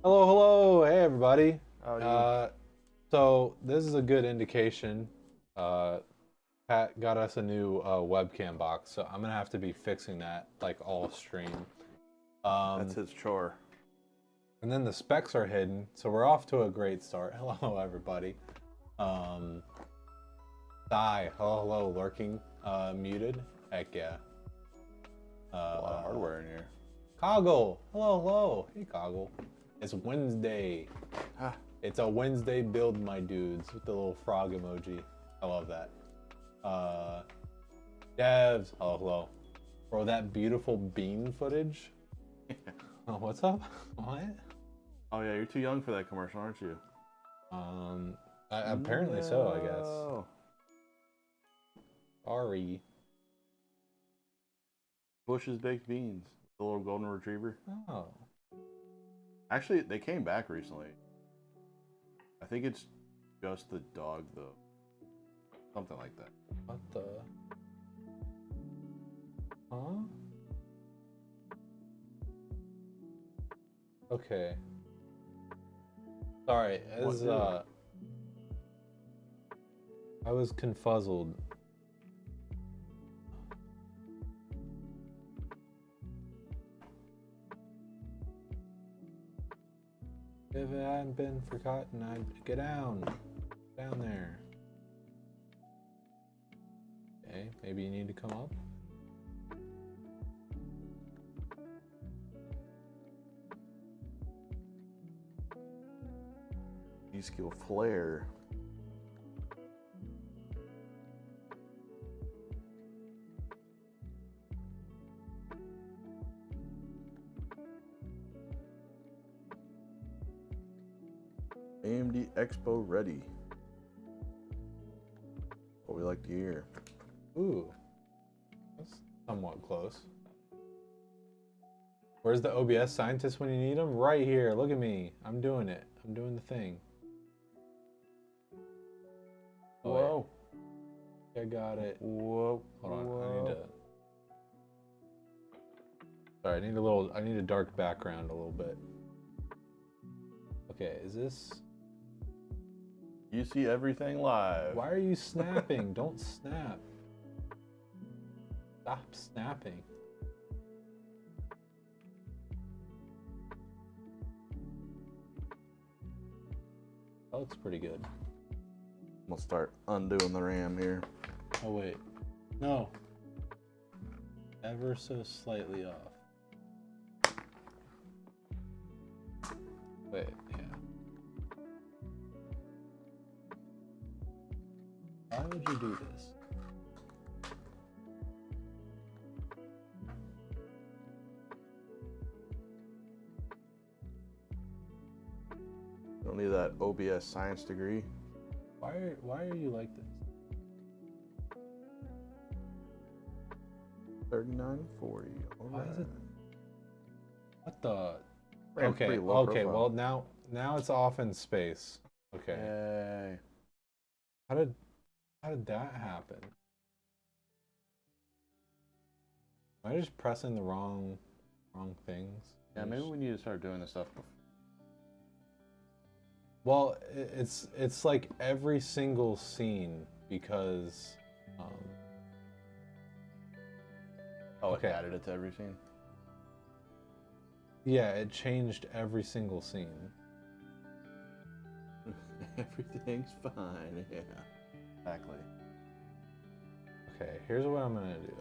Hello, hello, hey everybody. Howdy. So this is a good indication. Uh, Pat got us a new webcam box, so I'm gonna have to be fixing that like all stream. That's his chore. And then the specs are hidden, so we're off to a great start. Hello, everybody. Um, hello, lurking, muted. Heck yeah. A lot of hardware in here. Coggle, hello, hey Coggle. It's Wednesday. Ah, It's a Wednesday build, my dudes, with the little frog emoji. I love that. Devs, hello. Bro, that beautiful bean footage. Oh, what's up? What? oh yeah, you're too young for that commercial, aren't you? Apparently so, I guess. No. Sorry. Bush's baked beans. The little golden retriever. Oh. Actually, they came back recently. I think it's just the dog though. Something like that. What the? Huh? Okay. Sorry, I was confuzzled. If it hadn't been forgotten, I'd get down there. Okay, maybe you need to come up. E-skill flare. AMD Expo ready. What we like to hear. Ooh, that's somewhat close. Where's the OBS scientist when you need him? Right here. Look at me. I'm doing it. I'm doing the thing. Oh, Whoa. I got it. Whoa. Hold on. Whoa. I need to. Sorry, I need a dark background a little bit. Okay, is this? You see everything live. Why are you snapping? Don't snap. Stop snapping. That looks pretty good. We'll start undoing the RAM here. Oh wait. No. Ever so slightly off. Wait, yeah. Why would you do this? Don't need that OBS science degree. Why are you like this? 3940. Why is it? What the? Ram's Okay, pretty low okay. profile. Well now it's off in space. Okay. Yay. How did that happen? Am I just pressing the wrong things? Yeah, maybe we need to start doing this stuff before. Well, it's like every single scene because Oh, okay. it added it to every scene? Yeah, it changed every single scene. Everything's fine, yeah. Exactly. Okay, here's what I'm gonna do.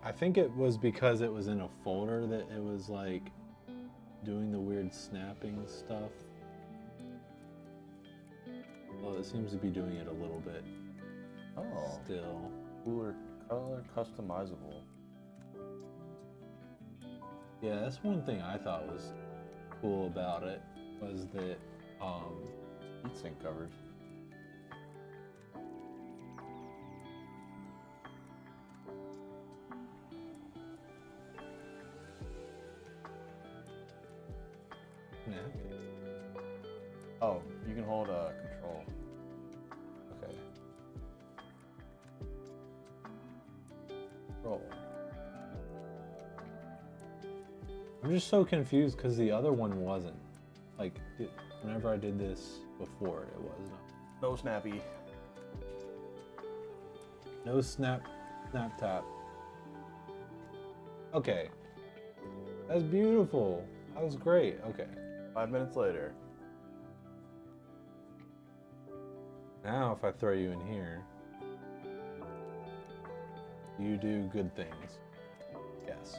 I think it was because it was in a folder that it was like doing the weird snapping stuff. Well, it seems to be doing it a little bit. Oh. Still. Cooler color customizable. Yeah, that's one thing I thought was cool about it was that Heatsink covers. snap. Oh, you can hold control. Okay. Roll. I'm just so confused because the other one wasn't. Like, whenever I did this before, it was not. No snappy. No snap tap. Okay. That's beautiful. That was great. Okay. 5 minutes later. Now if I throw you in here, you do good things. Yes.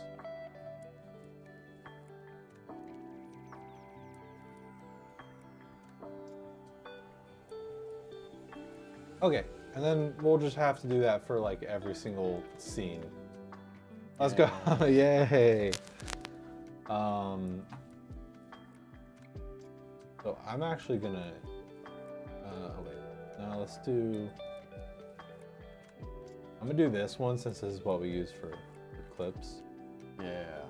Okay, and then we'll just have to do that for like every single scene. Let's go. Yay. So I'm actually gonna, wait, now let's do, I'm gonna do this one since this is what we use for clips. Yeah.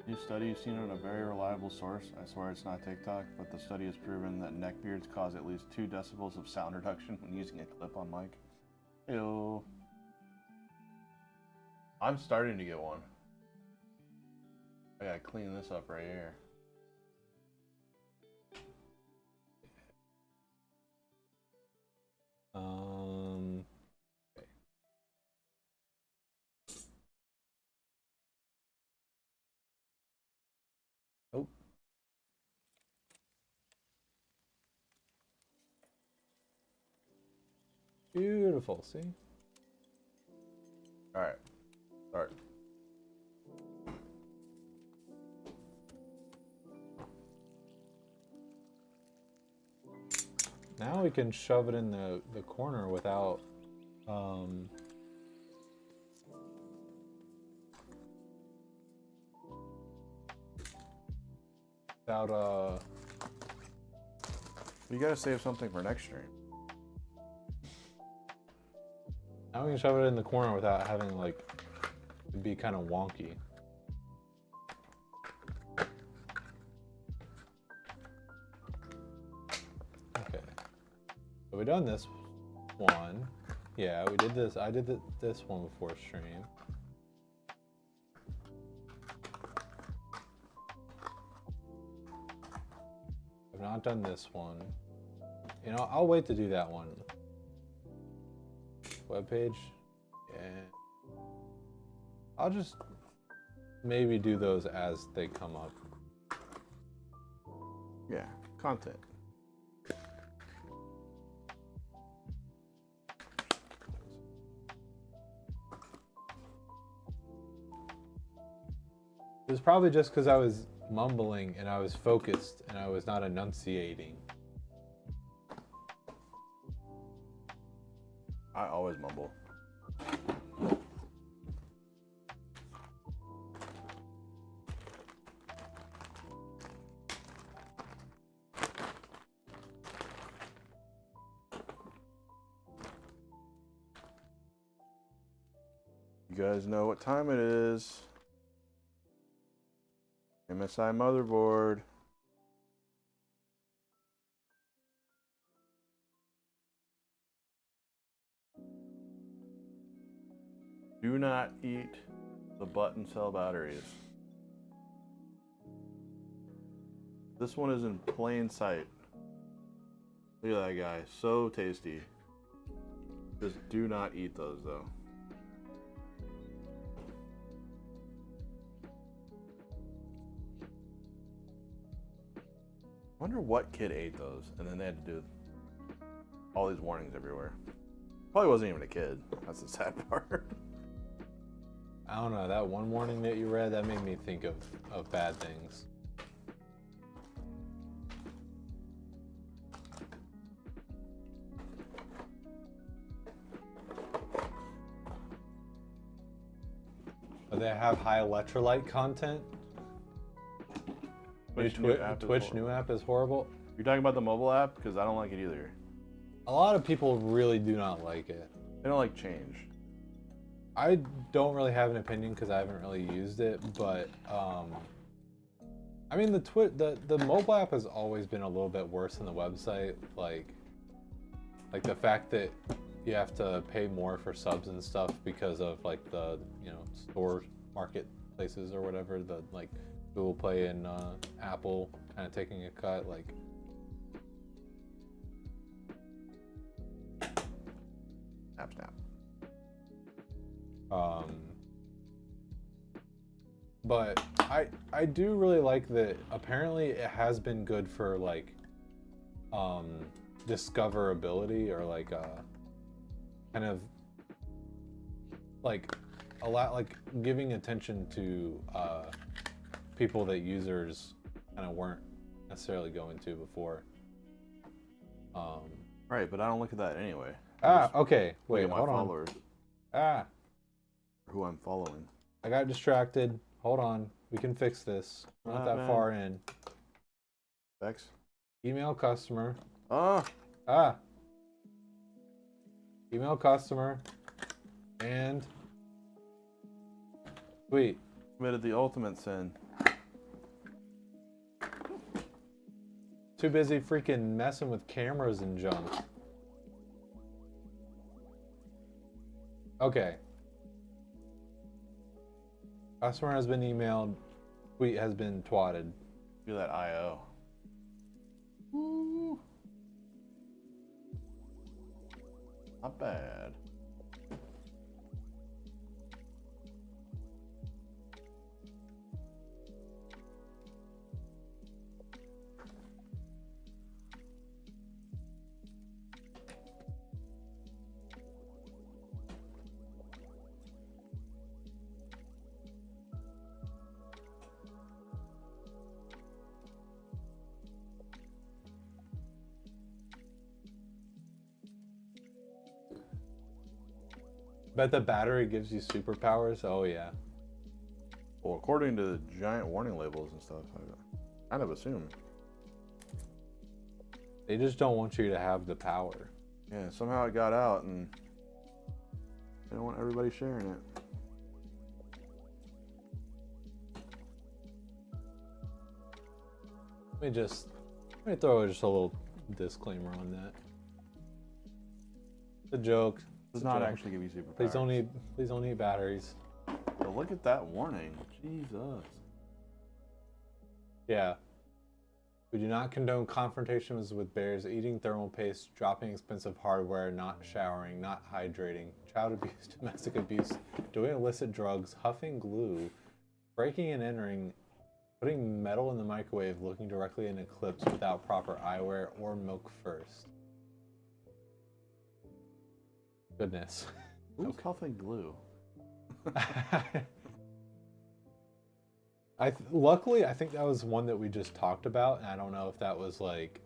New study you've seen on a very reliable source. I swear it's not TikTok, but the study has proven that neckbeards cause at least 2 decibels of sound reduction when using a clip-on mic. Ew. I'm starting to get one. I gotta clean this up right here. Okay. Oh. Beautiful, see? Alright, start. Now we can shove it in the corner without, You gotta save something for next stream. now we can shove it in the corner without having like, it be kind of wonky. Okay. So we done this one. Yeah, we did this. I did this one before stream. I've not done this one. You know, I'll wait to do that one. Webpage? Yeah. I'll just maybe do those as they come up. Yeah, content. It was probably just because I was mumbling and I was focused and I was not enunciating. I always mumble. You guys know what time it is. MSI motherboard. Do not eat the button cell batteries. This one is in plain sight. Look at that guy, so tasty. Just do not eat those though. I wonder what kid ate those and then they had to do all these warnings everywhere. Probably wasn't even a kid. That's the sad part. I don't know, that one warning that you read, that made me think of bad things. But they have high electrolyte content. Twitch New app is horrible. You're talking about the mobile app? Because I don't like it either. A lot of people really do not like it. They don't like change. I don't really have an opinion because I haven't really used it, but I mean the mobile app has always been a little bit worse than the website. Like the fact that you have to pay more for subs and stuff because of like the store marketplaces or whatever, the like Google Play and Apple kind of taking a cut, like. Snap. But I do really like that. Apparently, it has been good for like discoverability, or like kind of like a lot, like giving attention to people that users kind of weren't necessarily going to before. Right, but I don't look at that anyway. Okay. Wait, Look at my hold followers, on. who I'm following. I got distracted. Hold on. We can fix this. We're not that Man. far in. Vex. Email customer. Oh, Email customer. And sweet. committed the ultimate sin. Too busy freaking messing with cameras and junk. Okay. Customer has been emailed. Tweet has been twatted. Do that IO. Woo. Not bad. Bet the battery gives you superpowers. Oh yeah. Well, according to the giant warning labels and stuff, I kind of assume. They just don't want you to have the power. Yeah, somehow it got out and they don't want everybody sharing it. Let me throw just a little disclaimer on that. It's a joke. Does not actually give you superpowers. Please don't eat batteries. But look at that warning. Jesus. Yeah. We do not condone confrontations with bears, eating thermal paste, dropping expensive hardware, not showering, not hydrating, child abuse, domestic abuse, doing illicit drugs, huffing glue, breaking and entering, putting metal in the microwave, looking directly in eclipse without proper eyewear, or milk first. Goodness. Who's huffing glue? Luckily, I think that was one that we just talked about, and I don't know if that was like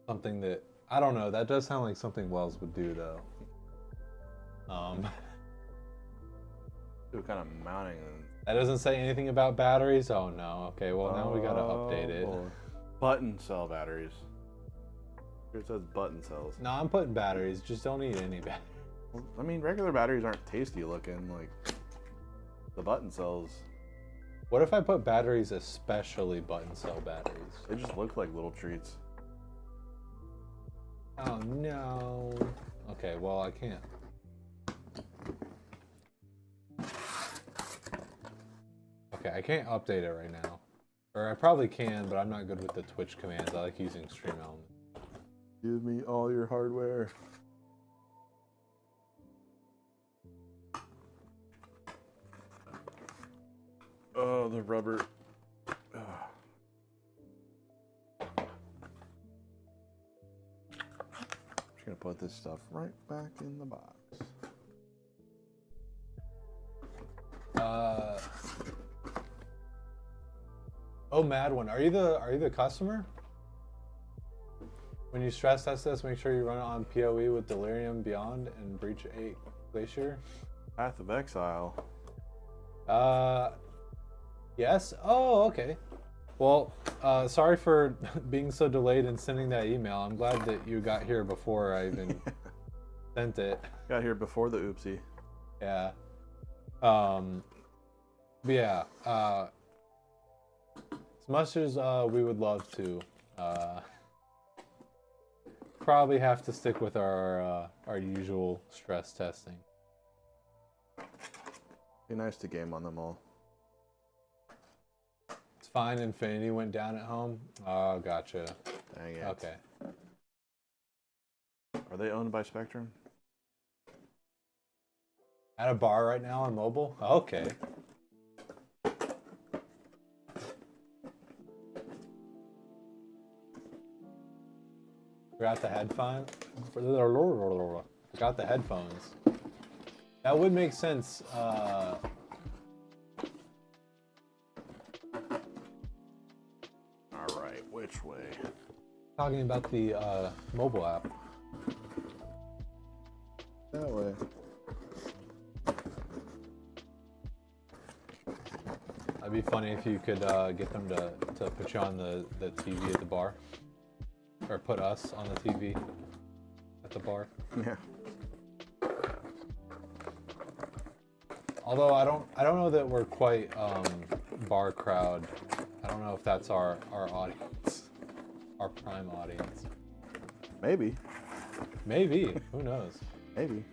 something that, I don't know. That does sound like something Wells would do, though. They were kind of mounting them. That doesn't say anything about batteries. Oh no. Okay, well now we gotta update it. Boy. Button cell batteries. Here it says button cells. No, I'm putting batteries. Just don't eat any batteries. I mean, regular batteries aren't tasty looking. Like the button cells, What if I put batteries, especially button cell batteries? they just look like little treats. Oh no. Okay, well I can't. Okay, I can't update it right now. Or I probably can, but I'm not good with the Twitch commands. I like using Stream Element. Give me all your hardware. Oh, the rubber. Just gonna put this stuff right back in the box. Oh, Mad One, are you the customer? When you stress test this, make sure you run it on PoE with Delirium Beyond and Breach 8 Glacier. Path of Exile. Yes. Oh, okay. Well, sorry for being so delayed in sending that email. I'm glad that you got here before I even sent it. Got here before the oopsie. Yeah. But yeah. As much as we would love to probably have to stick with our usual stress testing. Be nice to game on them all. It's fine. Infinity went down at home. Oh, gotcha. Dang it. Okay. Are they owned by Spectrum? At a bar right now on mobile? Okay. Forgot the headphones. Forgot the headphones. That would make sense. Alright, which way? Talking about the mobile app. That way. That'd be funny if you could get them to put you on the TV at the bar. Or put us on the TV at the bar. Yeah. Although I don't know that we're quite bar crowd. I don't know if that's our audience. Our prime audience. Maybe. Maybe. Who knows? Maybe.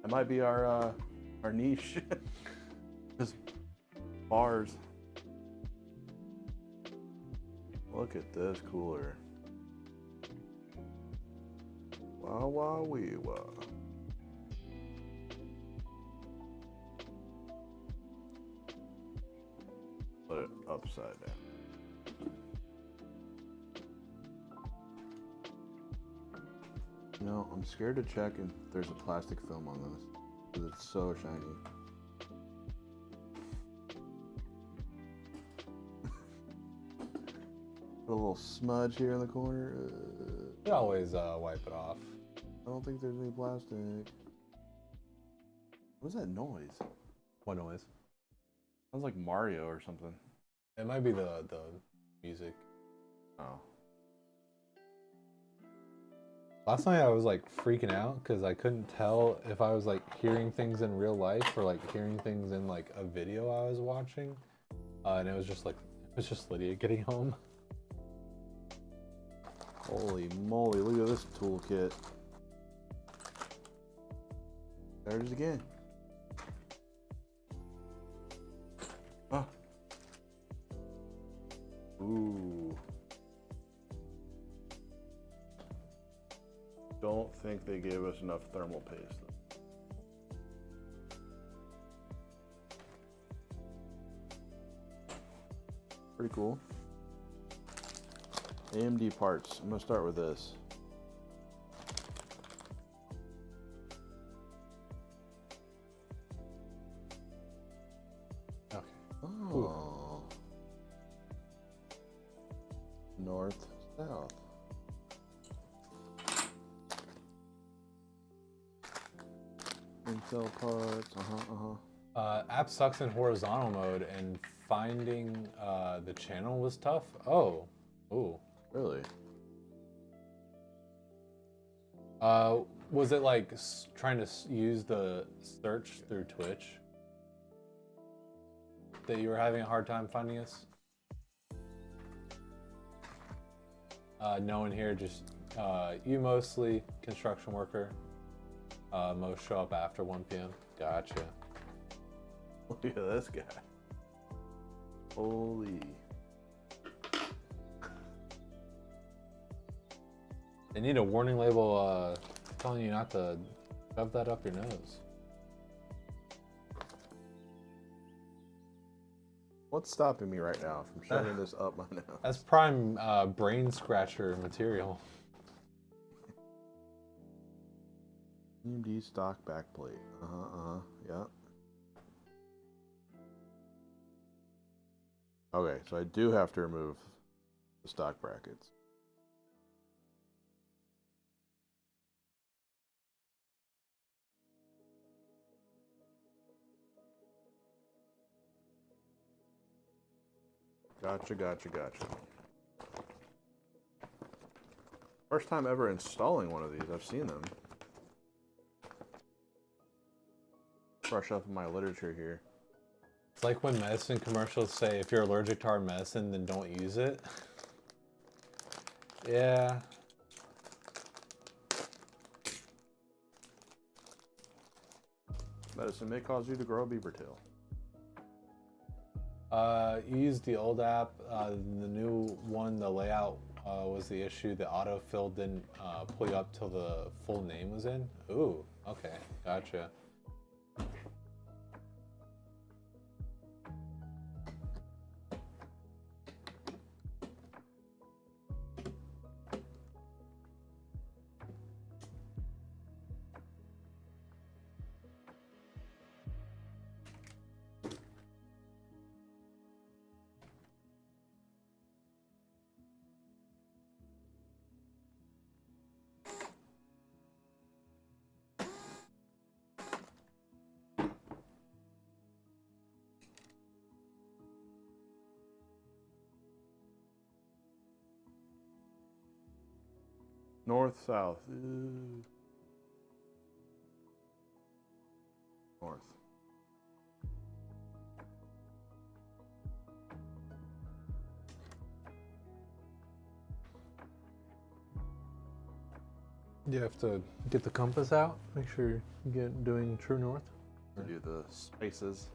That might be our niche. Just bars. Look at this cooler. Wah wah wee wah. Put it upside down. No, I'm scared to check if there's a plastic film on this because it's so shiny. Put a little smudge here in the corner. We always wipe it off. I don't think there's any plastic. What is that noise? What noise? Sounds like Mario or something. It might be the music. Oh. Last night I was like freaking out because I couldn't tell if I was like hearing things in real life or like hearing things in like a video I was watching, and it was just Lydia getting home. Holy moly, look at this toolkit. There it is again. Ah. Ooh. Don't think they gave us enough thermal paste. Pretty cool. AMD parts. I'm gonna start with this. Okay. Oh. North, south. Intel parts. App sucks in horizontal mode, and finding the channel was tough. Oh. Ooh. Really? Was it like trying to use the search through Twitch that you were having a hard time finding us? No one here, just you mostly, construction worker. Most show up after 1 p.m. Gotcha. Look at this guy. Holy. They need a warning label telling you not to shove that up your nose. What's stopping me right now from shoving this up my nose? That's prime brain scratcher material. AMD stock backplate. Yeah. Okay, so I do have to remove the stock brackets. Gotcha. First time ever installing one of these. I've seen them. Brush up my literature here. It's like when medicine commercials say if you're allergic to our medicine, then don't use it. Yeah. Medicine may cause you to grow a beaver tail. You used the old app. The new one, the layout was the issue. The autofill didn't pull you up till the full name was in. Ooh, okay, gotcha. North, south. North. You have to get the compass out. Make sure you get doing true north. Or do the spaces.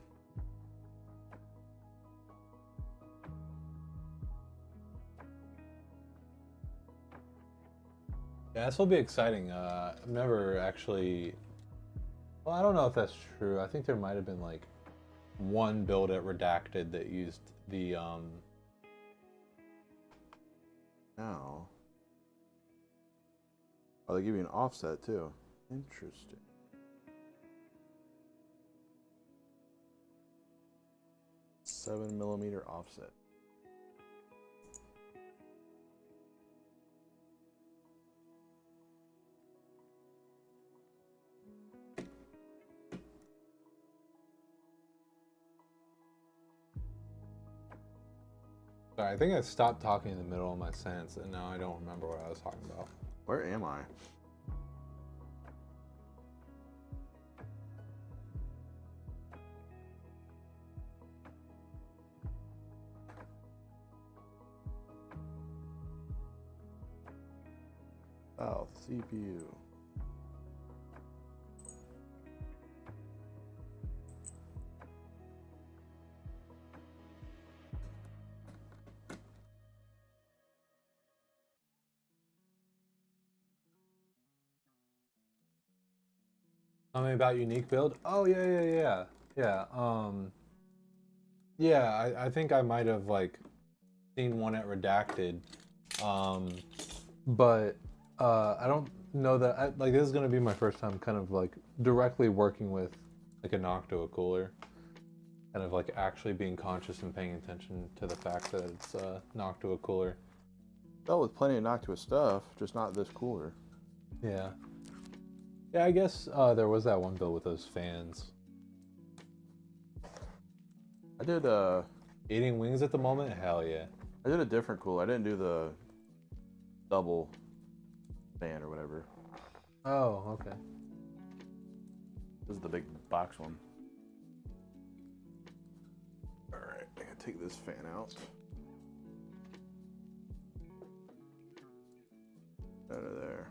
Yeah, this will be exciting. I've never actually. Well, I don't know if that's true. I think there might have been like one build at Redacted that used the Now. Oh, they give you an offset too. Interesting. $7mm offset. Sorry, I think I stopped talking in the middle of my sentence, and now I don't remember what I was talking about. Where am I? South, CPU. Tell me about unique build. Oh yeah. Yeah, I think I might have like seen one at Redacted, but I don't know that. Like this is gonna be my first time kind of like directly working with like a Noctua cooler, kind of like actually being conscious and paying attention to the fact that it's a Noctua cooler. Dealt with plenty of Noctua stuff, just not this cooler. Yeah. Yeah, I guess there was that one build with those fans. I did Eating wings at the moment? Hell yeah. I did a different cooler. I didn't do the double fan or whatever. Oh, okay. This is the big box one. Alright, I gotta take this fan out. Out of there.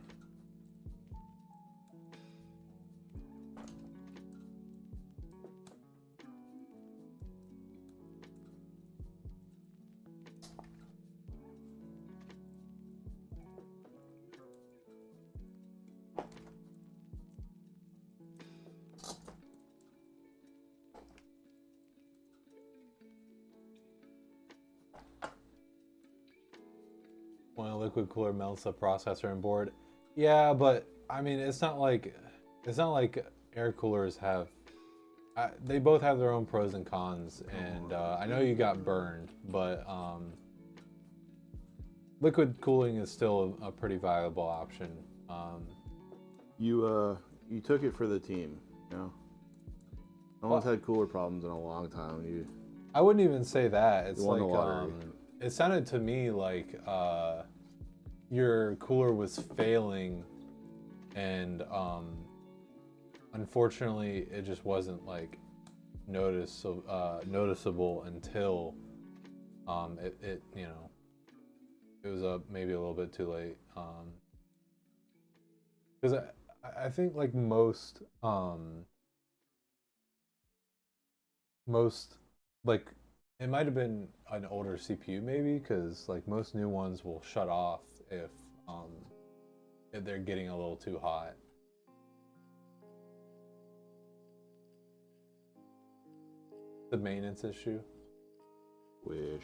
When a liquid cooler melts the processor and board. Yeah, but I mean, it's not like air coolers have. They both have their own pros and cons, and I know you got burned, but liquid cooling is still a pretty viable option. You took it for the team, you know? No one's had cooler problems in a long time. I wouldn't even say that. It's won the like lottery. it sounded to me like your cooler was failing, and unfortunately, it just wasn't like noticeable until it you know, it was maybe a little bit too late. Because I think like most like it might have been an older CPU maybe, because like most new ones will shut off if they're getting a little too hot. The maintenance issue. Wish.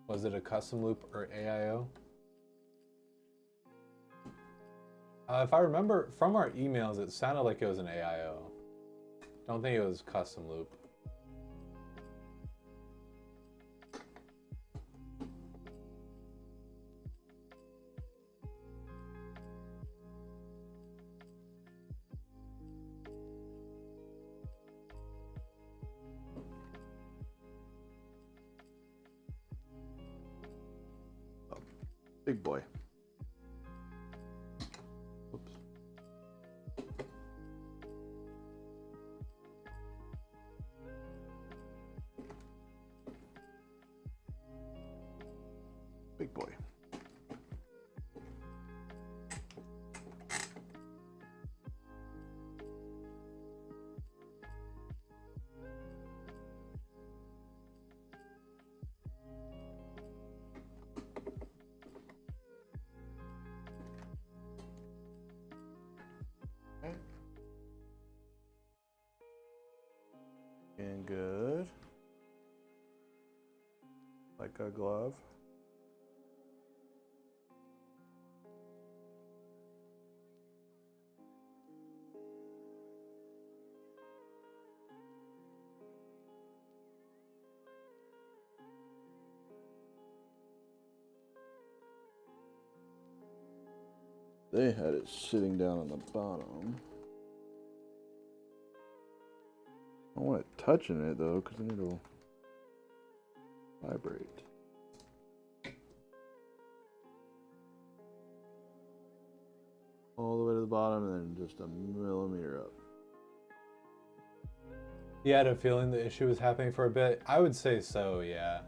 Was it a custom loop or AIO? If I remember from our emails, it sounded like it was an AIO. Don't think it was custom loop. Big boy. Oops. Big boy. And good. Like a glove. They had it sitting down on the bottom. I don't want it touching it though, because then it'll vibrate. All the way to the bottom and then just a millimeter up. You had a feeling the issue was happening for a bit? I would say so, yeah.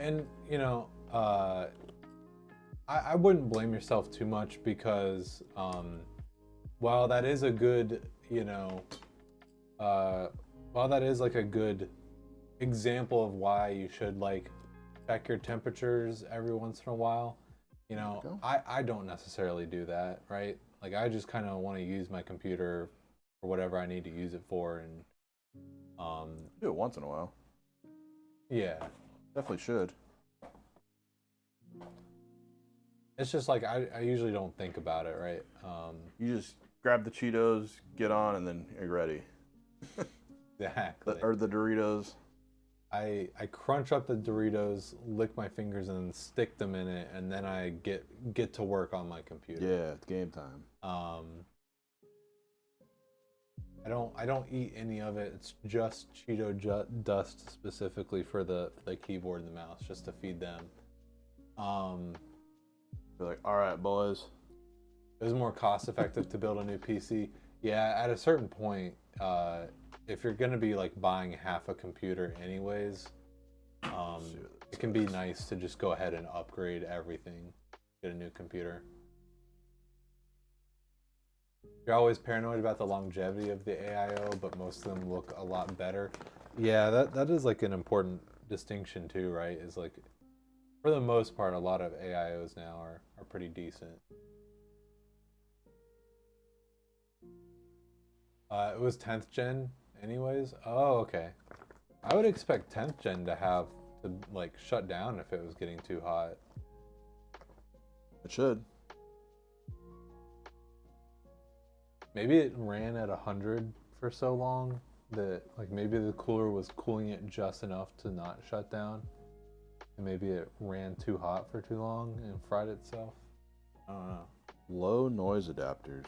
And, you know, I wouldn't blame yourself too much, because while that is a good, you know, while that is like a good example of why you should like check your temperatures every once in a while, you know, I don't necessarily do that, right? Like I just kind of want to use my computer for whatever I need to use it for, and do it once in a while. Yeah, Definitely should. it's just like I usually don't think about it, right? You just grab the Cheetos, get on, and then you're ready. Exactly. Or the Doritos. I crunch up the Doritos, lick my fingers, and then stick them in it, and then I get to work on my computer. Yeah, it's game time. I don't eat any of it. It's just Cheeto dust specifically for the keyboard and the mouse, just to feed them. You're like, all right, boys. It was more cost effective to build a new PC. Yeah, at a certain point, if you're gonna be like buying half a computer anyways, it can be nice to just go ahead and upgrade everything, get a new computer. You're always paranoid about the longevity of the AIO, but most of them look a lot better. Yeah, that is like an important distinction too, right? Is like, for the most part, a lot of AIOs now are pretty decent. It was 10th gen anyways. Oh, okay. I would expect 10th gen to have to like shut down if it was getting too hot. It should. Maybe it ran at 100 for so long that like maybe the cooler was cooling it just enough to not shut down, and maybe it ran too hot for too long and fried itself. I don't know. Low noise adapters.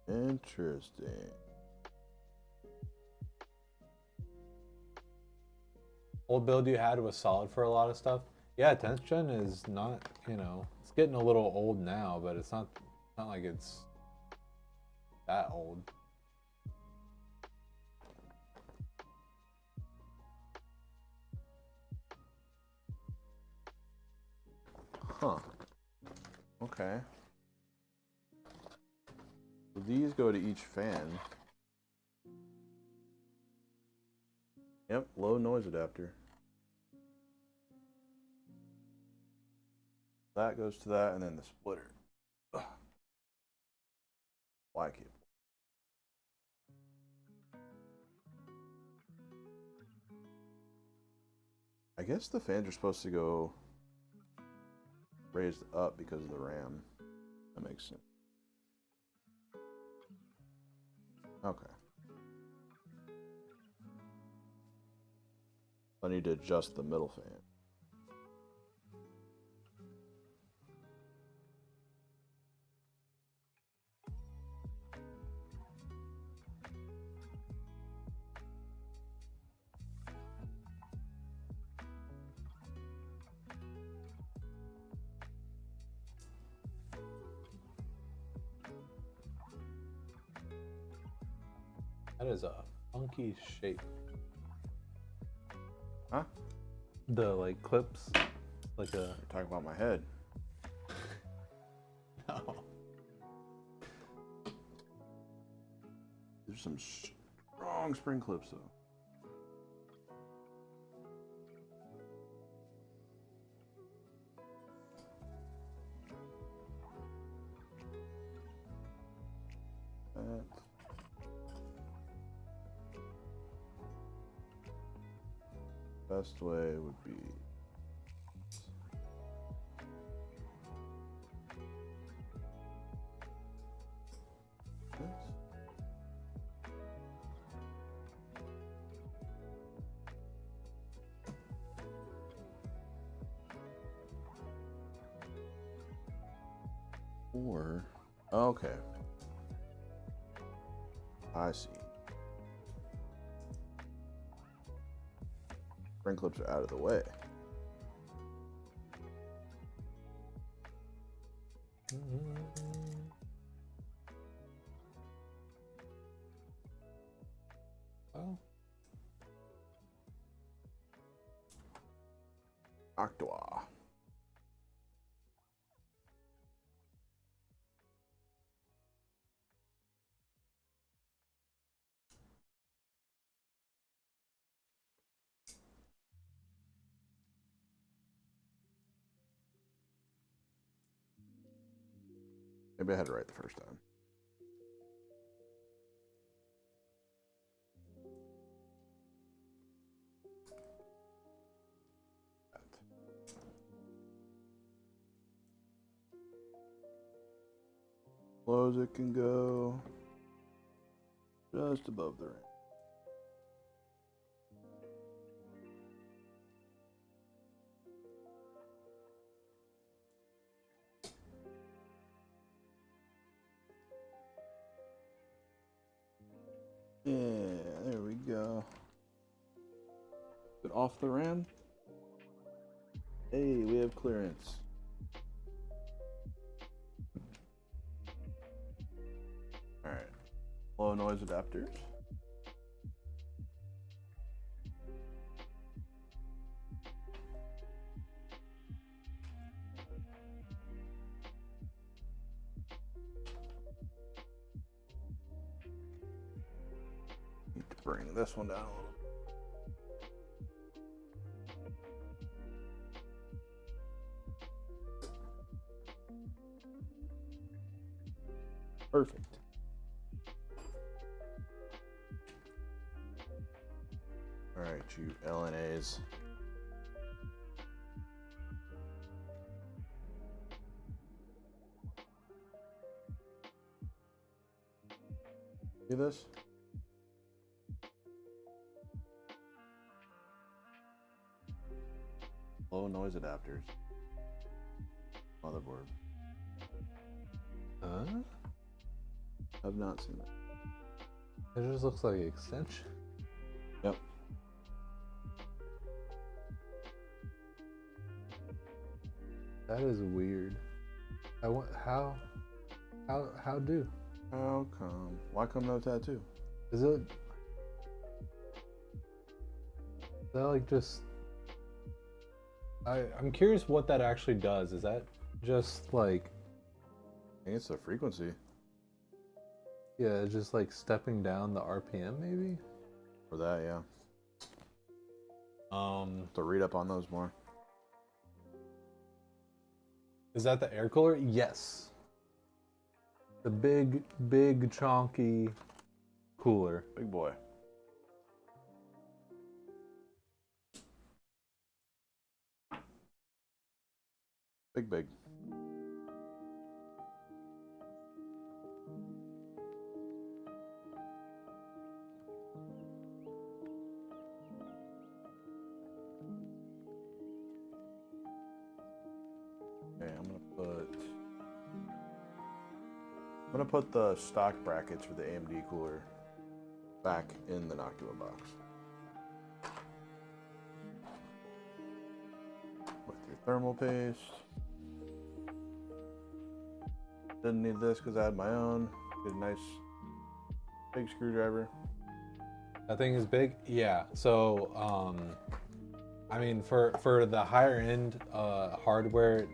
Interesting. Old build you had was solid for a lot of stuff. Yeah, 10th gen is not, you know, it's getting a little old now, but it's not Not like it's that old. Huh. Okay. So these go to each fan. Yep, low noise adapter. That goes to that, and then the splitter. Ugh. Y cable. I guess the fans are supposed to go raised up because of the RAM. That makes sense. Okay. I need to adjust the middle fan. That is a funky shape. Huh? The like clips, like a. You're talking about my head. No. There's some strong spring clips though. That. Best way would be this. Or, okay. I see. Spring clips are out of the way. Oh. Octoa. Maybe I had it right the first time. Low as it can go, just above the rim. Yeah, there we go. Get off the rim. Hey, we have clearance. All right, low noise adapters. Need to bring this one down a little. Perfect. All right, you LNAs. See this? Low noise adapters. Motherboard. Huh? I've not seen that. It just looks like an extension. Yep. That is weird. How How do? How come? Why come no tattoo? Is it? Is that like just? I'm curious what that actually does. Is that just like? I think it's the frequency. Yeah, just like stepping down the RPM maybe. For that, yeah. To read up on those more. Is that the air cooler? Yes. The big chonky cooler. Big boy. Big. Okay, I'm gonna put the stock brackets for the AMD cooler back in the Noctua box. With your thermal paste. Didn't need this because I had my own. Get a nice big screwdriver. That thing is big. Yeah. So, I mean, for the higher end hardware,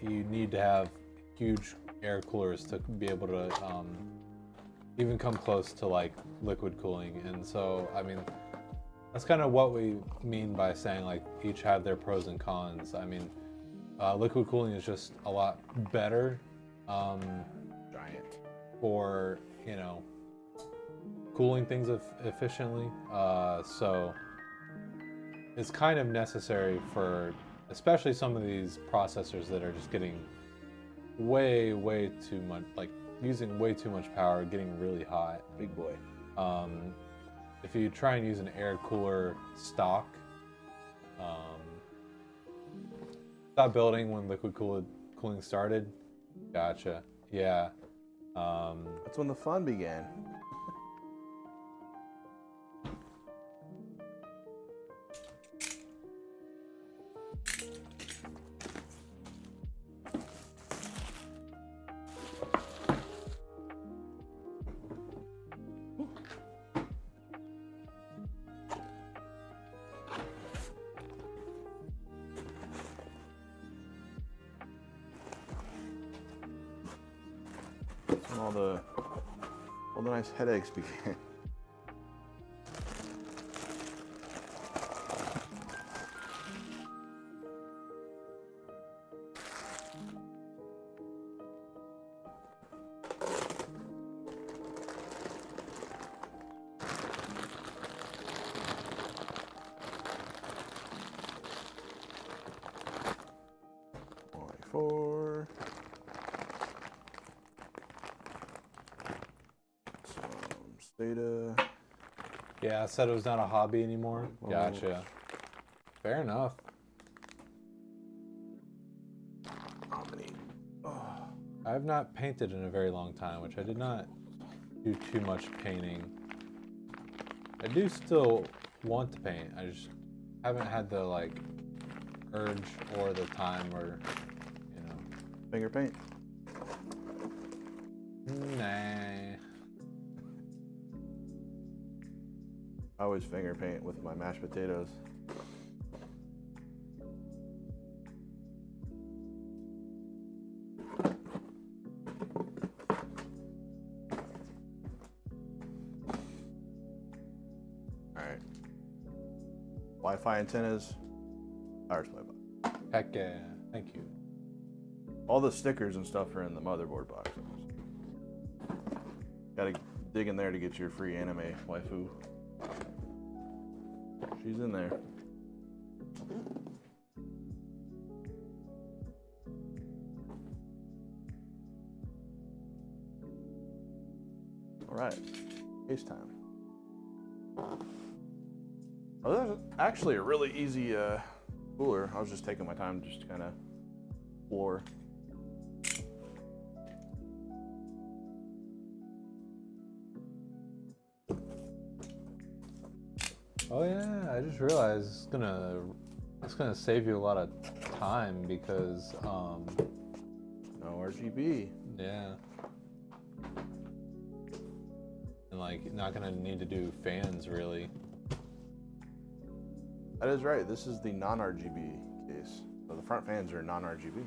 you need to have huge air coolers to be able to even come close to like liquid cooling. And so, I mean, that's kind of what we mean by saying like each have their pros and cons. I mean, liquid cooling is just a lot better. Giant. For, you know, cooling things efficiently. So it's kind of necessary for especially some of these processors that are just getting way too much, like using way too much power, getting really hot. Big boy. If you try and use an air cooler stock, stop building when liquid cooling started. Gotcha. Yeah. That's when the fun began. And all the nice headaches began. Four. Data. Yeah, I said it was not a hobby anymore. Oh. Gotcha. Fair enough. How many? Oh. I have not painted in a very long time, which I did not do too much painting. I do still want to paint. I just haven't had the like urge or the time or, you know. Finger paint. Nah. I always finger paint with my mashed potatoes. Alright. Wi-Fi antennas. Power supply box. Heck yeah. Thank you. All the stickers and stuff are in the motherboard box. Gotta dig in there to get your free anime waifu. She's in there. All right, case time. Oh, that's actually a really easy cooler. I was just taking my time just to kind of explore. Oh yeah, I just realized it's gonna save you a lot of time because No RGB. yeah. like not gonna need to do fans really. That is right. This is the non-RGB case. So the front fans are non-RGB.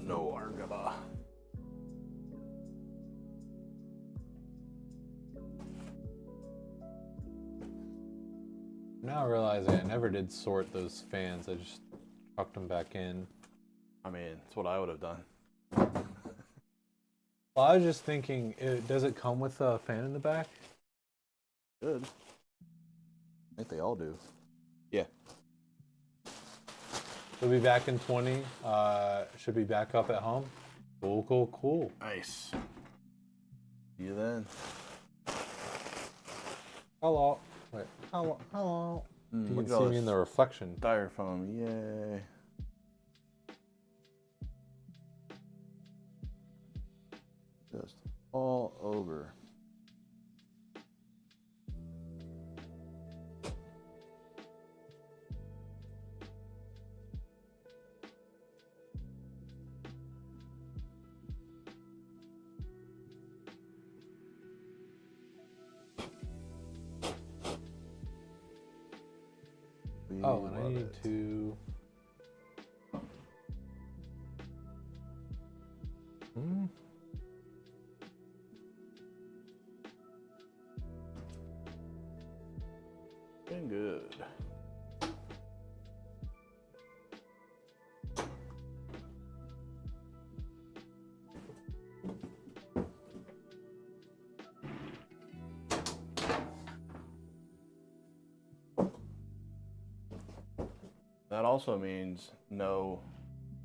No Argaba. Now realizing I never did sort those fans. I just chucked them back in. I mean, that's what I would have done. Well, I was just thinking, does it come with a fan in the back? Good. I think they all do. Yeah. We'll be back in 20. Should be back up at home. Cool, cool, cool. Nice. See you then. Hello. Wait. Hello. Hello. You Look can at all see me this in the reflection. styrofoam. Yay. Just all over. Oh, and I need to. Been good. That also means no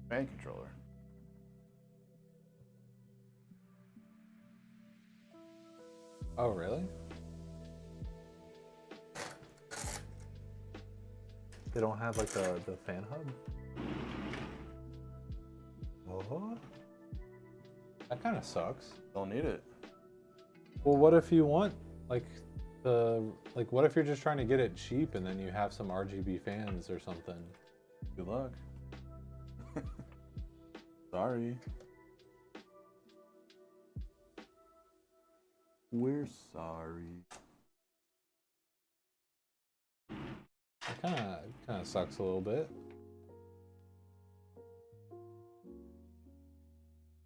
fan controller. Oh, really? They don't have like the fan hub? Oh, that kind of sucks. Don't need it. Well, what if you want what if you're just trying to get it cheap and then you have some RGB fans or something? Good luck. Sorry. We're sorry. It kind of sucks a little bit.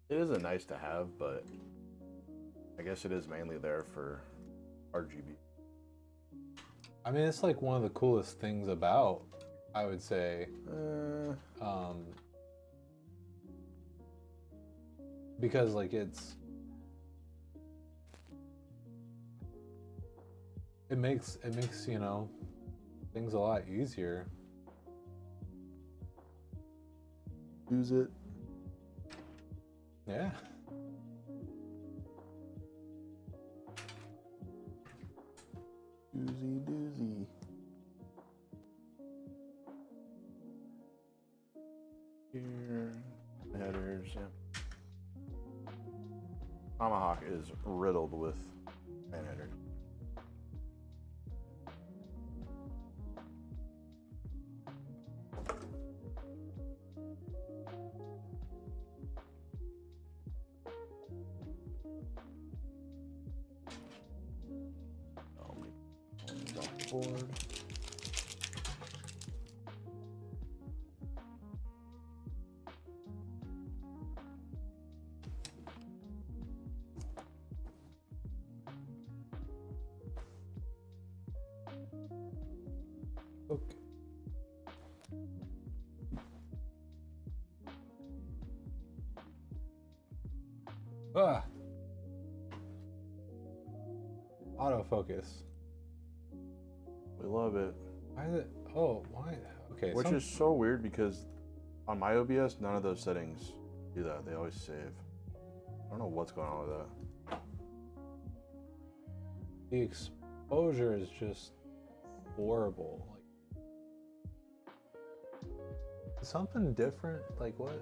It is a nice to have, but I guess it is mainly there for RGB. I mean, it's like one of the coolest things about, I would say, because like it makes things a lot easier. Use it. Yeah. Doozy doozy. Here, headers. Yeah. Tomahawk is riddled with fan headers. Board. Okay. Ah. Autofocus. We love it. Why is it? Oh, why? Okay. Which is so weird because on my OBS, none of those settings do that. They always save. I don't know what's going on with that. The exposure is just horrible. Like something different. Like what?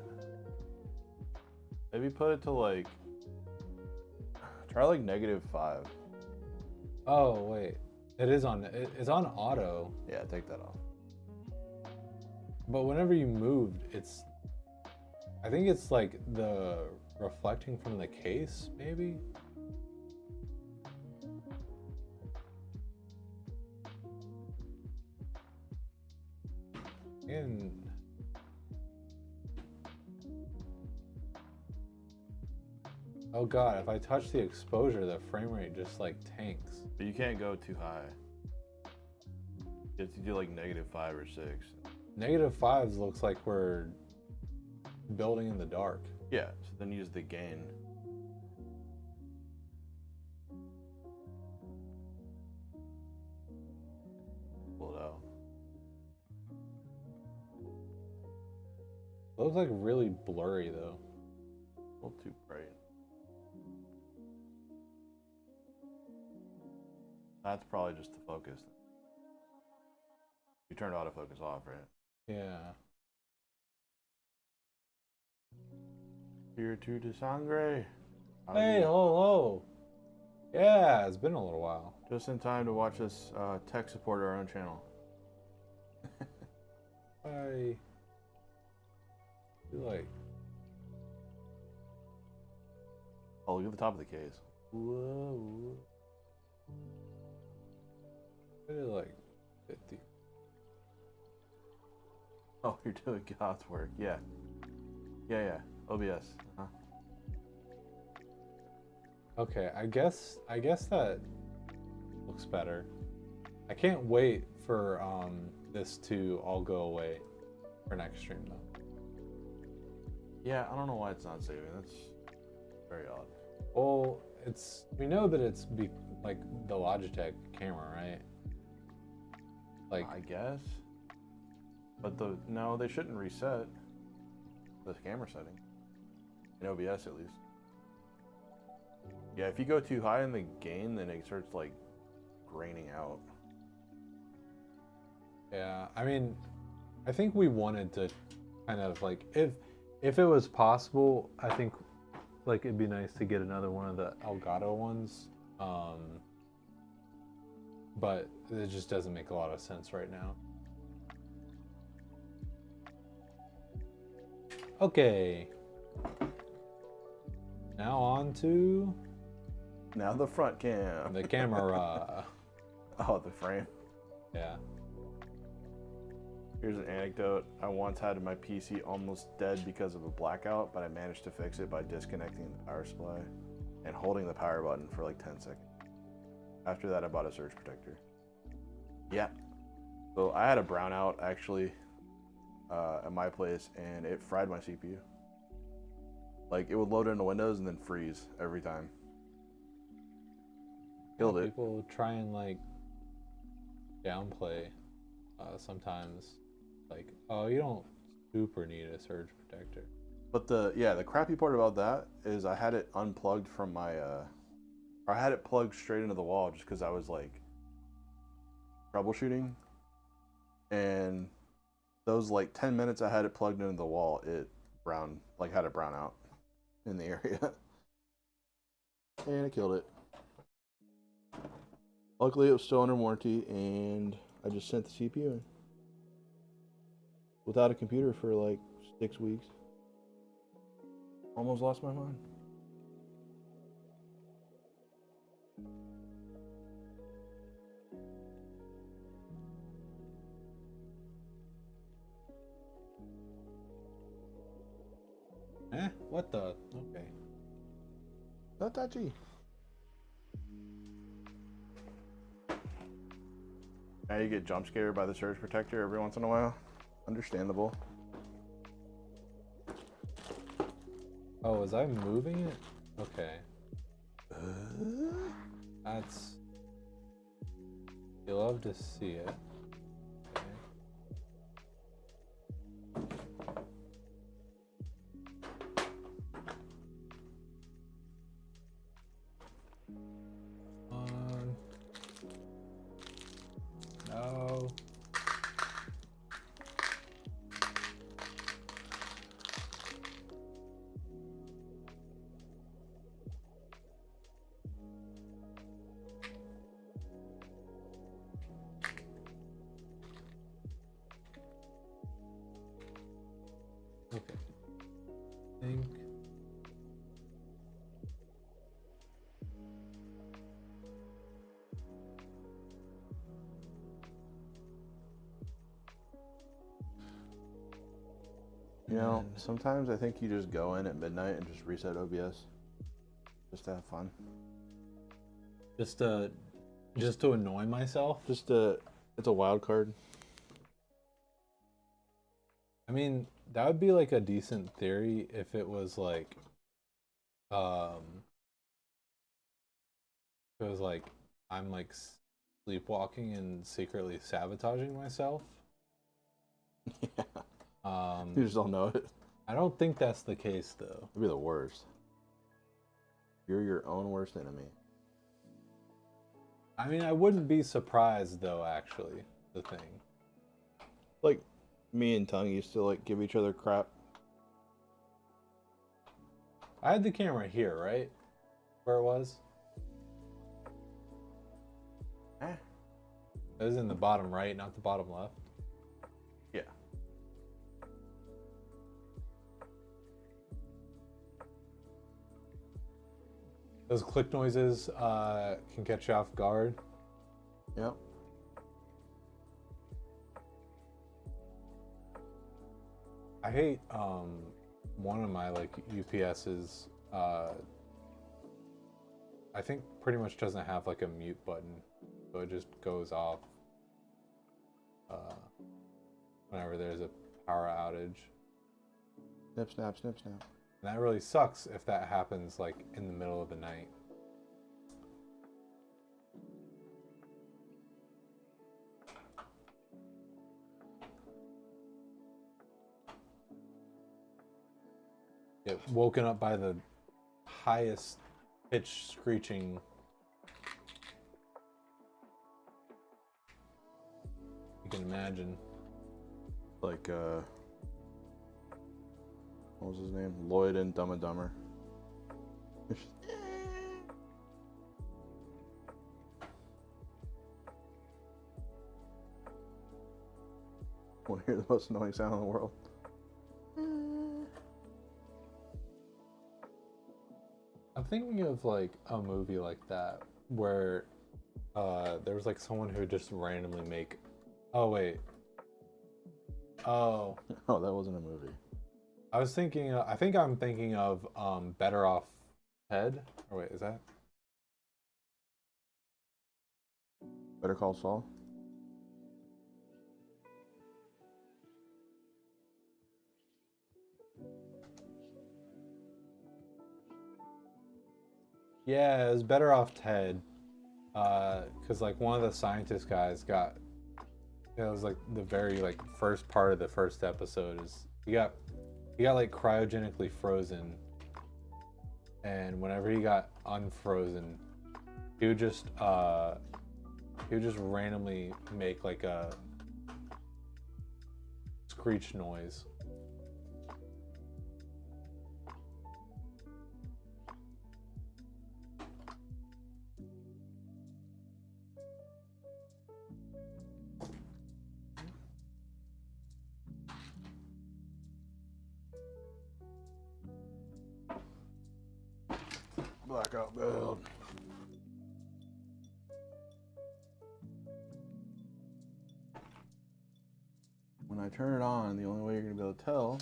Maybe put it to like, try like -5. Oh wait. It is on. It's on auto. Yeah, take that off. But whenever you move, it's. I think it's like the reflecting from the case, maybe. And oh god, if I touch the exposure, the frame rate just like tanks. But you can't go too high. You have to do like -5 or 6. -5s looks like we're building in the dark. Yeah, so then use the gain. Pull it out. It looks like really blurry though. A little too bright. That's probably just the focus. You turned autofocus off, right? Yeah. Spiritu de Sangre. Hey, hello. Yeah, it's been a little while. Just in time to watch us tech support our own channel. I feel like. Oh, look at the top of the case. Whoa. I feel like 50. Oh, you're doing God's work. Yeah. Yeah. OBS. Okay, I guess that looks better. I can't wait for this to all go away for next stream though. Yeah, I don't know why it's not saving. That's very odd. Well, we know that it's like the Logitech camera, right? Like I guess. But no, they shouldn't reset the camera setting. In OBS at least. Yeah, if you go too high in the gain, then it starts like graining out. yeah, I mean, I think we wanted to kind of like if it was possible, I think like it'd be nice to get another one of the Elgato ones. But it just doesn't make a lot of sense right now. Okay. Now on to Now the front cam. the camera. Oh, the frame. Yeah. Here's an anecdote. I once had my PC almost dead because of a blackout, but I managed to fix it by disconnecting the power supply and holding the power button for like 10 seconds. After that, I bought a surge protector. Yeah. So I had a brownout actually at my place, and it fried my CPU. Like, it would load into Windows and then freeze every time. Killed it. People try and like downplay sometimes. Like, oh, you don't super need a surge protector. But the crappy part about that is I had it unplugged from my or I had it plugged straight into the wall just because I was like troubleshooting, and those like 10 minutes I had it plugged into the wall, it had a brown out in the area. And it killed it. Luckily it was still under warranty, and I just sent the CPU in. Without a computer for like 6 weeks. Almost lost my mind. What the? Okay. Not touchy. Now you get jump scared by the surge protector every once in a while. Understandable. Oh, was I moving it? Okay. That's. You love to see it. Okay. No. Okay. I think. You know, And sometimes I think you just go in at midnight and just reset OBS. Just to have fun. just to annoy myself. It's a wild card. I mean, that would be like a decent theory if it was like, um, it was like I'm like sleepwalking and secretly sabotaging myself. Yeah. Um, You just don't know it. I don't think that's the case though. It'd be the worst. You're your own worst enemy. I mean, I wouldn't be surprised though. Actually, the thing. Like, me and Tongue used to like give each other crap. I had the camera here, right? Where it was? Eh. It was in the bottom right, not the bottom left. Yeah. Those click noises can catch you off guard. Yep. I hate one of my like UPSs. I think pretty much doesn't have like a mute button, so it just goes off whenever there's a power outage. Snip, snap, snip, snap. And that really sucks if that happens like in the middle of the night. Get woken up by the highest pitch screeching. You can imagine. Like, what was his name? Lloyd in Dumb and Dumber. Want to hear the most annoying sound in the world? I'm thinking of like a movie like that where there was like someone who just randomly make. Oh wait. Oh, Oh, that wasn't a movie. I was thinking. I think I'm thinking of Better Off Ted. Or wait, is that? Better Call Saul. Yeah, it was Better Off Ted. Because like one of the scientist guys got. It was like the very like first part of the first episode is he got like cryogenically frozen, and whenever he got unfrozen, he would just randomly make like a screech noise. Blackout build. When I turn it on, the only way you're gonna be able to tell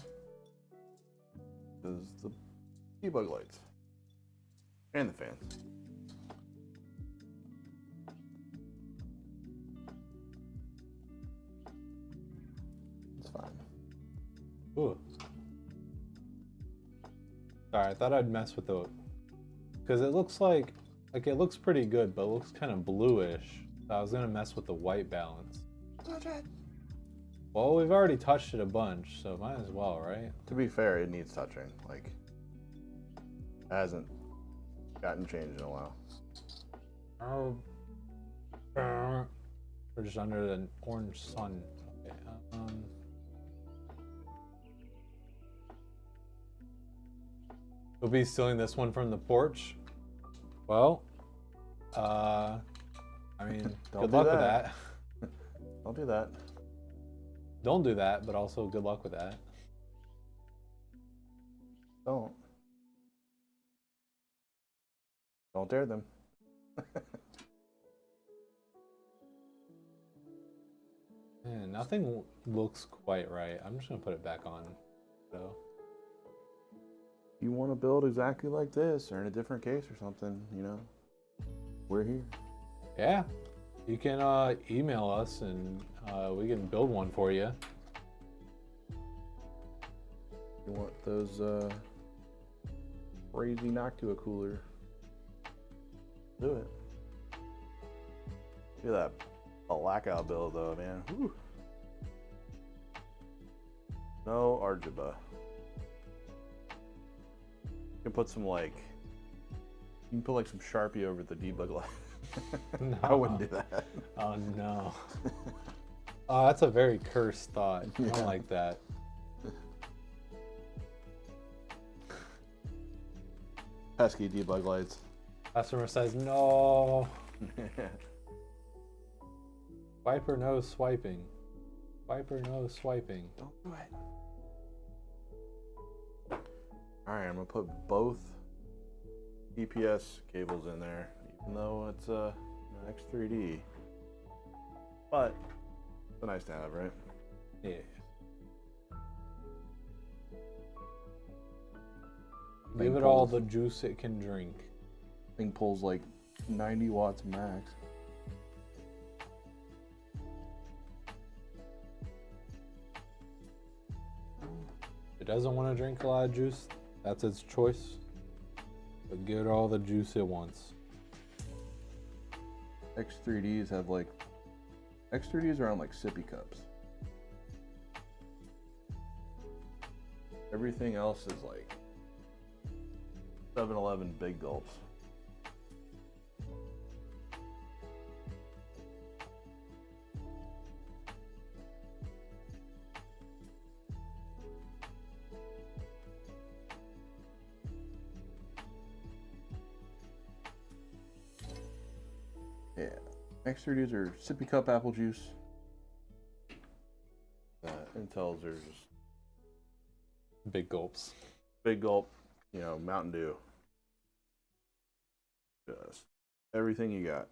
is the debug lights and the fans. It's fine. Ooh. Sorry, I thought I'd mess with the. Because it looks like it looks pretty good, but it looks kind of bluish. So I was gonna mess with the white balance. Touch it. Well, we've already touched it a bunch, so might as well, right? To be fair, it needs touching. Like, it hasn't gotten changed in a while. Oh. We're just under the orange sun. Okay. We'll be stealing this one from the porch. Well, I mean, good luck with that. Don't do that. Don't do that, but also good luck with that. Don't dare them. Man, nothing looks quite right. I'm just gonna put it back on. So You want to build exactly like this or in a different case or something, you know, we're here. yeah, you can email us and we can build one for you. You want those crazy Noctua cooler? Do it. Look at that blackout build though, man. Whew. No Argiba. You can put some like, you can put like some Sharpie over the debug light. No. I wouldn't do that. Oh no. Oh, that's a very cursed thought. I Yeah. don't like that. Pesky debug lights. Customer says no. Wiper no swiping. Wiper no swiping. Don't do it. Alright, I'm gonna put both EPS cables in there, even though it's an X3D. But it's nice to have, right? Yeah. Thing Give it all pulls- the juice it can drink. Thing pulls like 90 watts max. If it doesn't want to drink a lot of juice, that's its choice. But give it all the juice it wants. X3Ds have like, X3Ds are on like sippy cups. Everything else is like 7-Eleven big gulps. Yeah, X3Ds are sippy cup apple juice. Intels are just Big gulps. big gulp, you know, Mountain Dew. Just everything you got.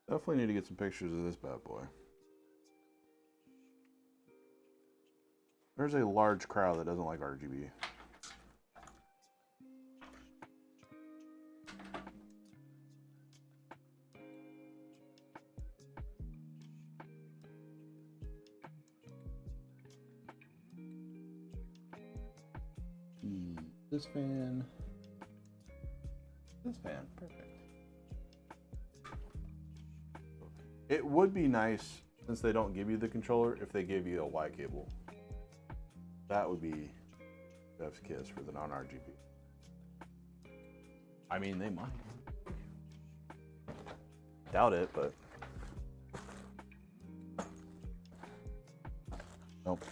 Definitely need to get some pictures of this bad boy. There's a large crowd that doesn't like RGB. This fan. This fan, perfect. It would be nice, since they don't give you the controller, if they gave you a Y cable. That would be Dev's kiss for the non-RGB. I mean, they might. Doubt it, but nope.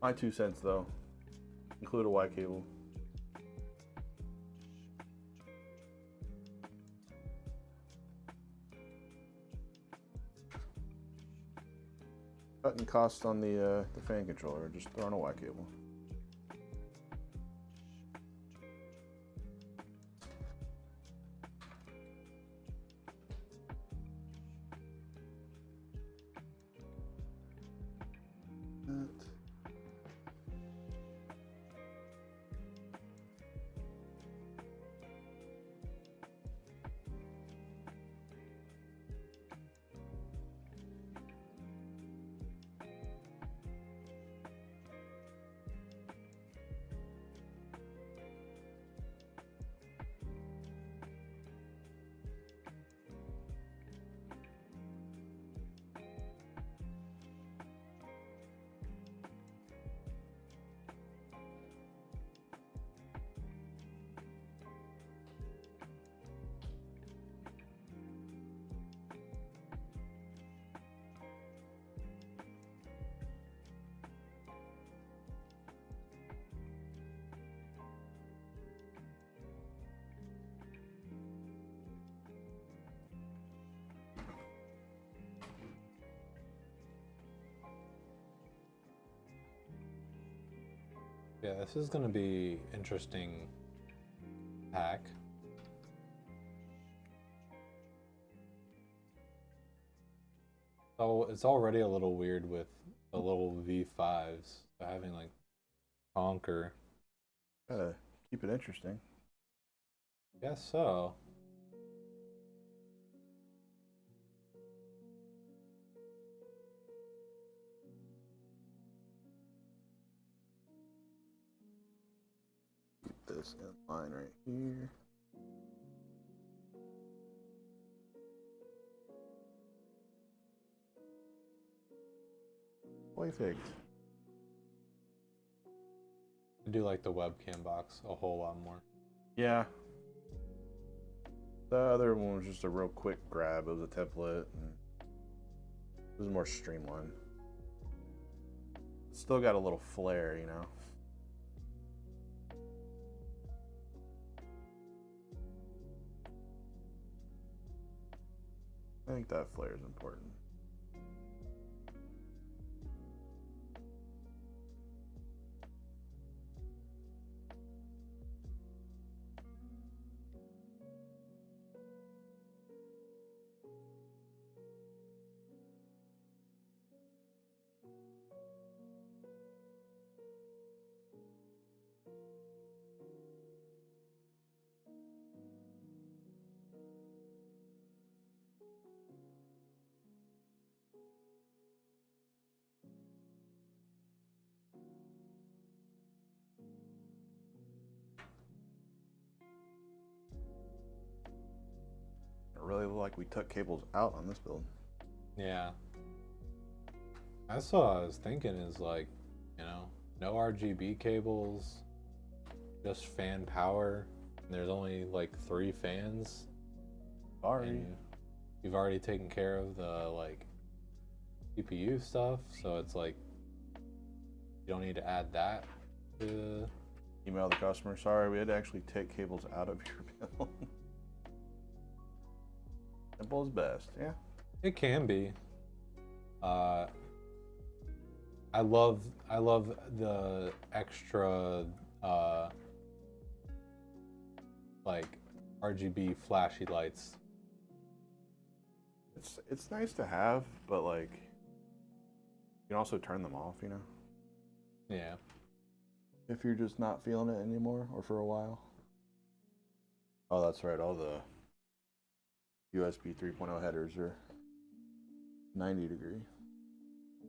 My 2 cents though. Include a Y cable. Cutting costs on the fan controller, just throw in a Y cable. Yeah, this is gonna be interesting pack. So it's already a little weird with the little V5s. So having like Conquer. Gotta keep it interesting. Guess so. Keep this in line right here. Perfect. I do like the webcam box a whole lot more. Yeah. The other one was just a real quick grab. It was a template, and it was more streamlined. Still got a little flair, you know. I think that flair is important. It really looked like we took cables out on this build. Yeah. That's what I was thinking is like, you know, no RGB cables, just fan power. And there's only like 3 fans. Sorry. And you've already taken care of the like CPU stuff, so it's like you don't need to add that to Email the customer. Sorry, we had to actually take cables out of your bill. Simple is best, yeah. it can be. I love the extra like RGB flashy lights. It's nice to have, but like you can also turn them off, you know? Yeah. If you're just not feeling it anymore or for a while. Oh, that's right. All the USB 3.0 headers are 90 degree.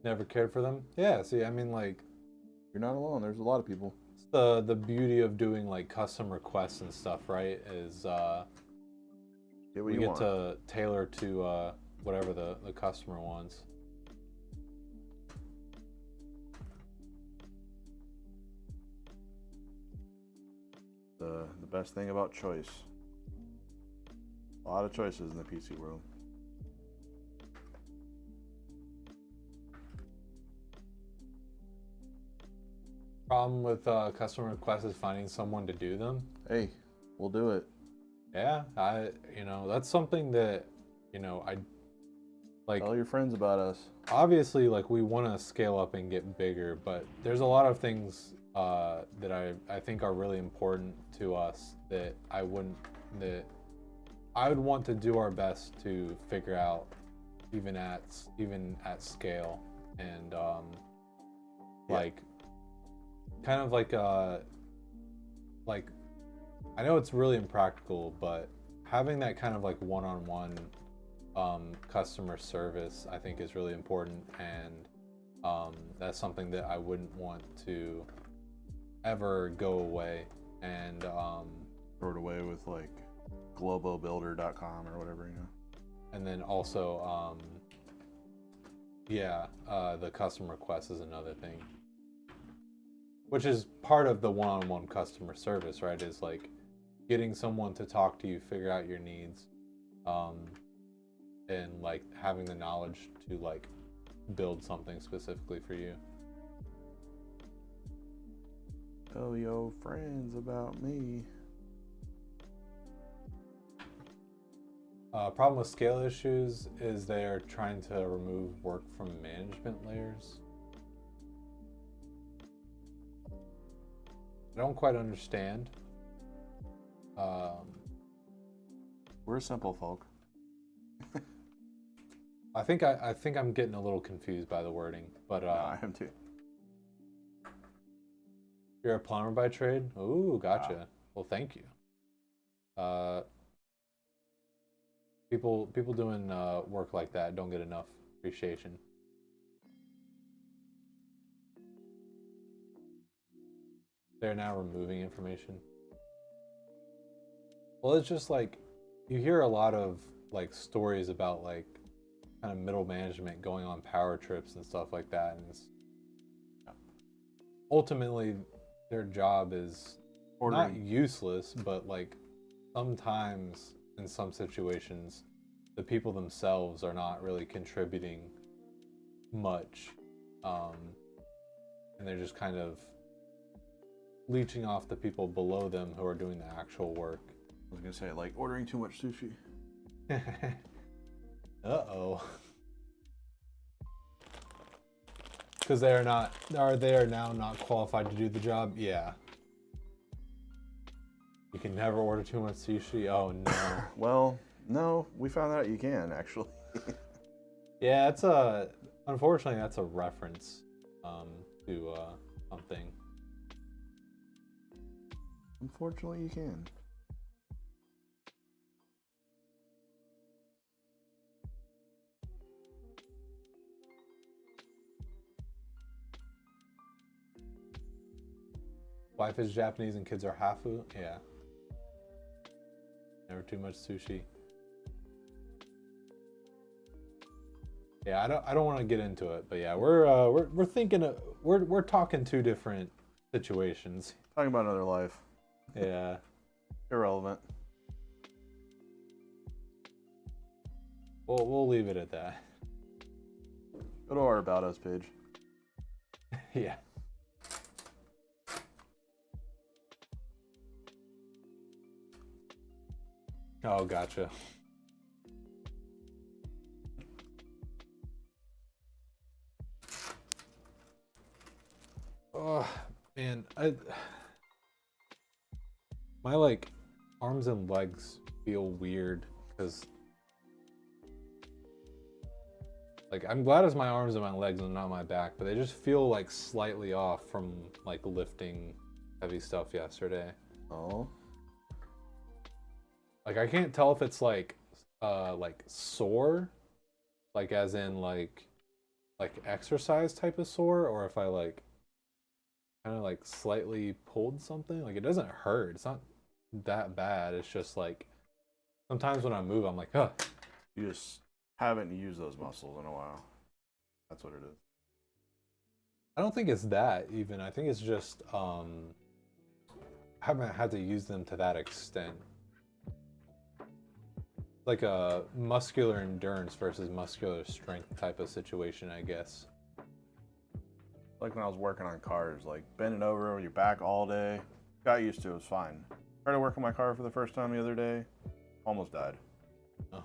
Never cared for them? Yeah, see, I mean like You're not alone. There's a lot of people. it's the beauty of doing like custom requests and stuff, right? Is Get what we you get want. to tailor to whatever the customer wants. The best thing about choice. A lot of choices in the PC world. Problem with customer requests is finding someone to do them. Hey, we'll do it. Yeah, that's something that, I like. Tell your friends about us. Obviously, like we want to scale up and get bigger, but there's a lot of things that I think are really important to us that I would want to do our best to figure out, even at scale, and like kind of like I know it's really impractical, but having that kind of like one-on-one customer service I think is really important, and that's something that I wouldn't want to ever go away. And Throw it away with like globobuilder.com or whatever, you know. and then also the customer request is another thing, which is part of the one-on-one customer service, right? Is like getting someone to talk to you, figure out your needs, and like having the knowledge to like build something specifically for you. Tell your friends about me. Problem with scale issues is they are trying to remove work from management layers. I don't quite understand. We're simple folk. I think I'm getting a little confused by the wording, but No, I am too. you're a plumber by trade? Ooh, gotcha. Well, thank you. People doing work like that don't get enough appreciation. They're now removing information. Well, it's just like you hear a lot of like stories about like kind of middle management going on power trips and stuff like that, and it's, ultimately their job is not useless, but like sometimes in some situations the people themselves are not really contributing much, and they're just kind of leeching off the people below them who are doing the actual work. I was gonna say, like ordering too much sushi. Uh-oh. Because they are now not qualified to do the job? Yeah. You can never order too much sushi? Oh no. Well, no, we found out you can actually. Yeah, unfortunately that's a reference to something. Unfortunately, you can. Wife is Japanese and kids are hafu? Yeah. Never too much sushi. Yeah, I don't want to get into it, but yeah, we're thinking we're talking two different situations. Talking about another life. Yeah. Irrelevant. We'll leave it at that. Go to our About Us page. Yeah. Oh, gotcha. Oh, man, my like arms and legs feel weird because like I'm glad it's my arms and my legs and not my back, but they just feel like slightly off from like lifting heavy stuff yesterday. Oh. Like I can't tell if it's like sore, like as in like exercise type of sore, or if I like kind of like slightly pulled something. Like it doesn't hurt. It's not that bad. It's just like sometimes when I move, I'm like, huh. You just haven't used those muscles in a while. That's what it is. I don't think it's that even. I think it's just I haven't had to use them to that extent. Like a muscular endurance versus muscular strength type of situation, I guess. Like when I was working on cars, like bending over with your back all day. Got used to it, was fine. Tried to work on my car for the first time the other day. Almost died. Oh.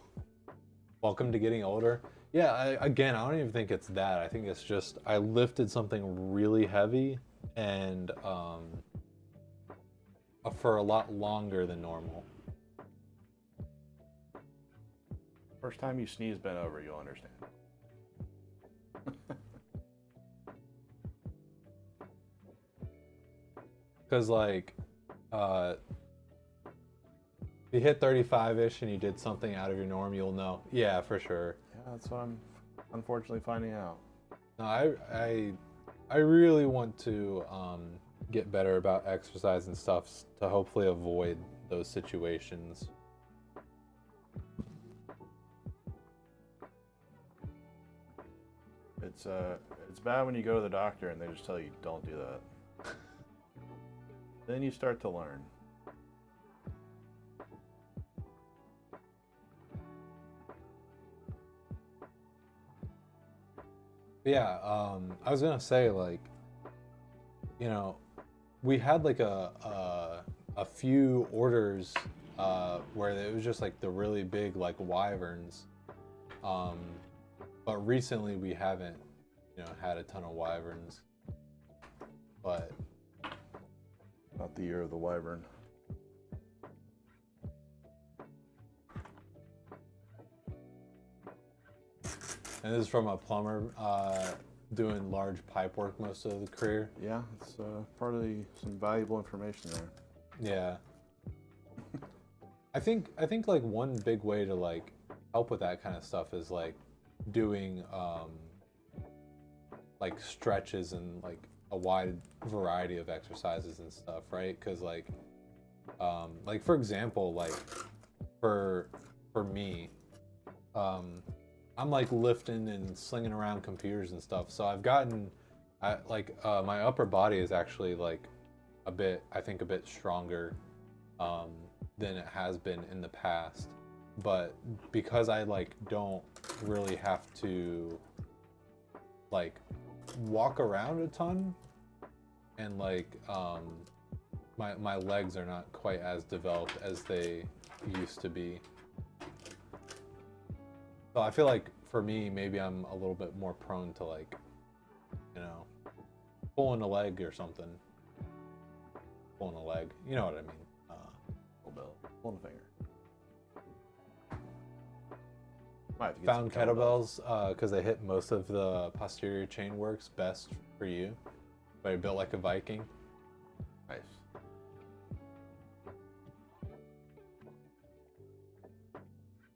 Welcome to getting older. Yeah, again, I don't even think it's that. I think it's just I lifted something really heavy and for a lot longer than normal. First time you sneeze bent over, you'll understand. Because like if you hit 35-ish and you did something out of your norm, you'll know. Yeah, for sure. Yeah, that's what I'm unfortunately finding out. No, I really want to get better about exercise and stuff to hopefully avoid those situations. It's bad when you go to the doctor and they just tell you don't do that. Then you start to learn. Yeah, I was gonna say like, you know, we had like a few orders where it was just like the really big like wyverns, but recently we haven't, you know, had a ton of wyverns. But the year of the wyvern. And this is from a plumber doing large pipe work most of the career. Yeah, it's probably some valuable information there. Yeah. I think like one big way to like help with that kind of stuff is like doing like stretches and like a wide variety of exercises and stuff, right? Because like for example, like for me, I'm like lifting and slinging around computers and stuff. So I've gotten, my upper body is actually like a bit stronger than it has been in the past. But because I like don't really have to like walk around a ton, and like my legs are not quite as developed as they used to be. So I feel like for me, maybe I'm a little bit more prone to like, you know, pulling a leg or something. Pulling a leg, you know what I mean? Pulling a finger. Might have to get Found some kettlebells because they hit most of the posterior chain works best for you. But you're built like a Viking. Nice.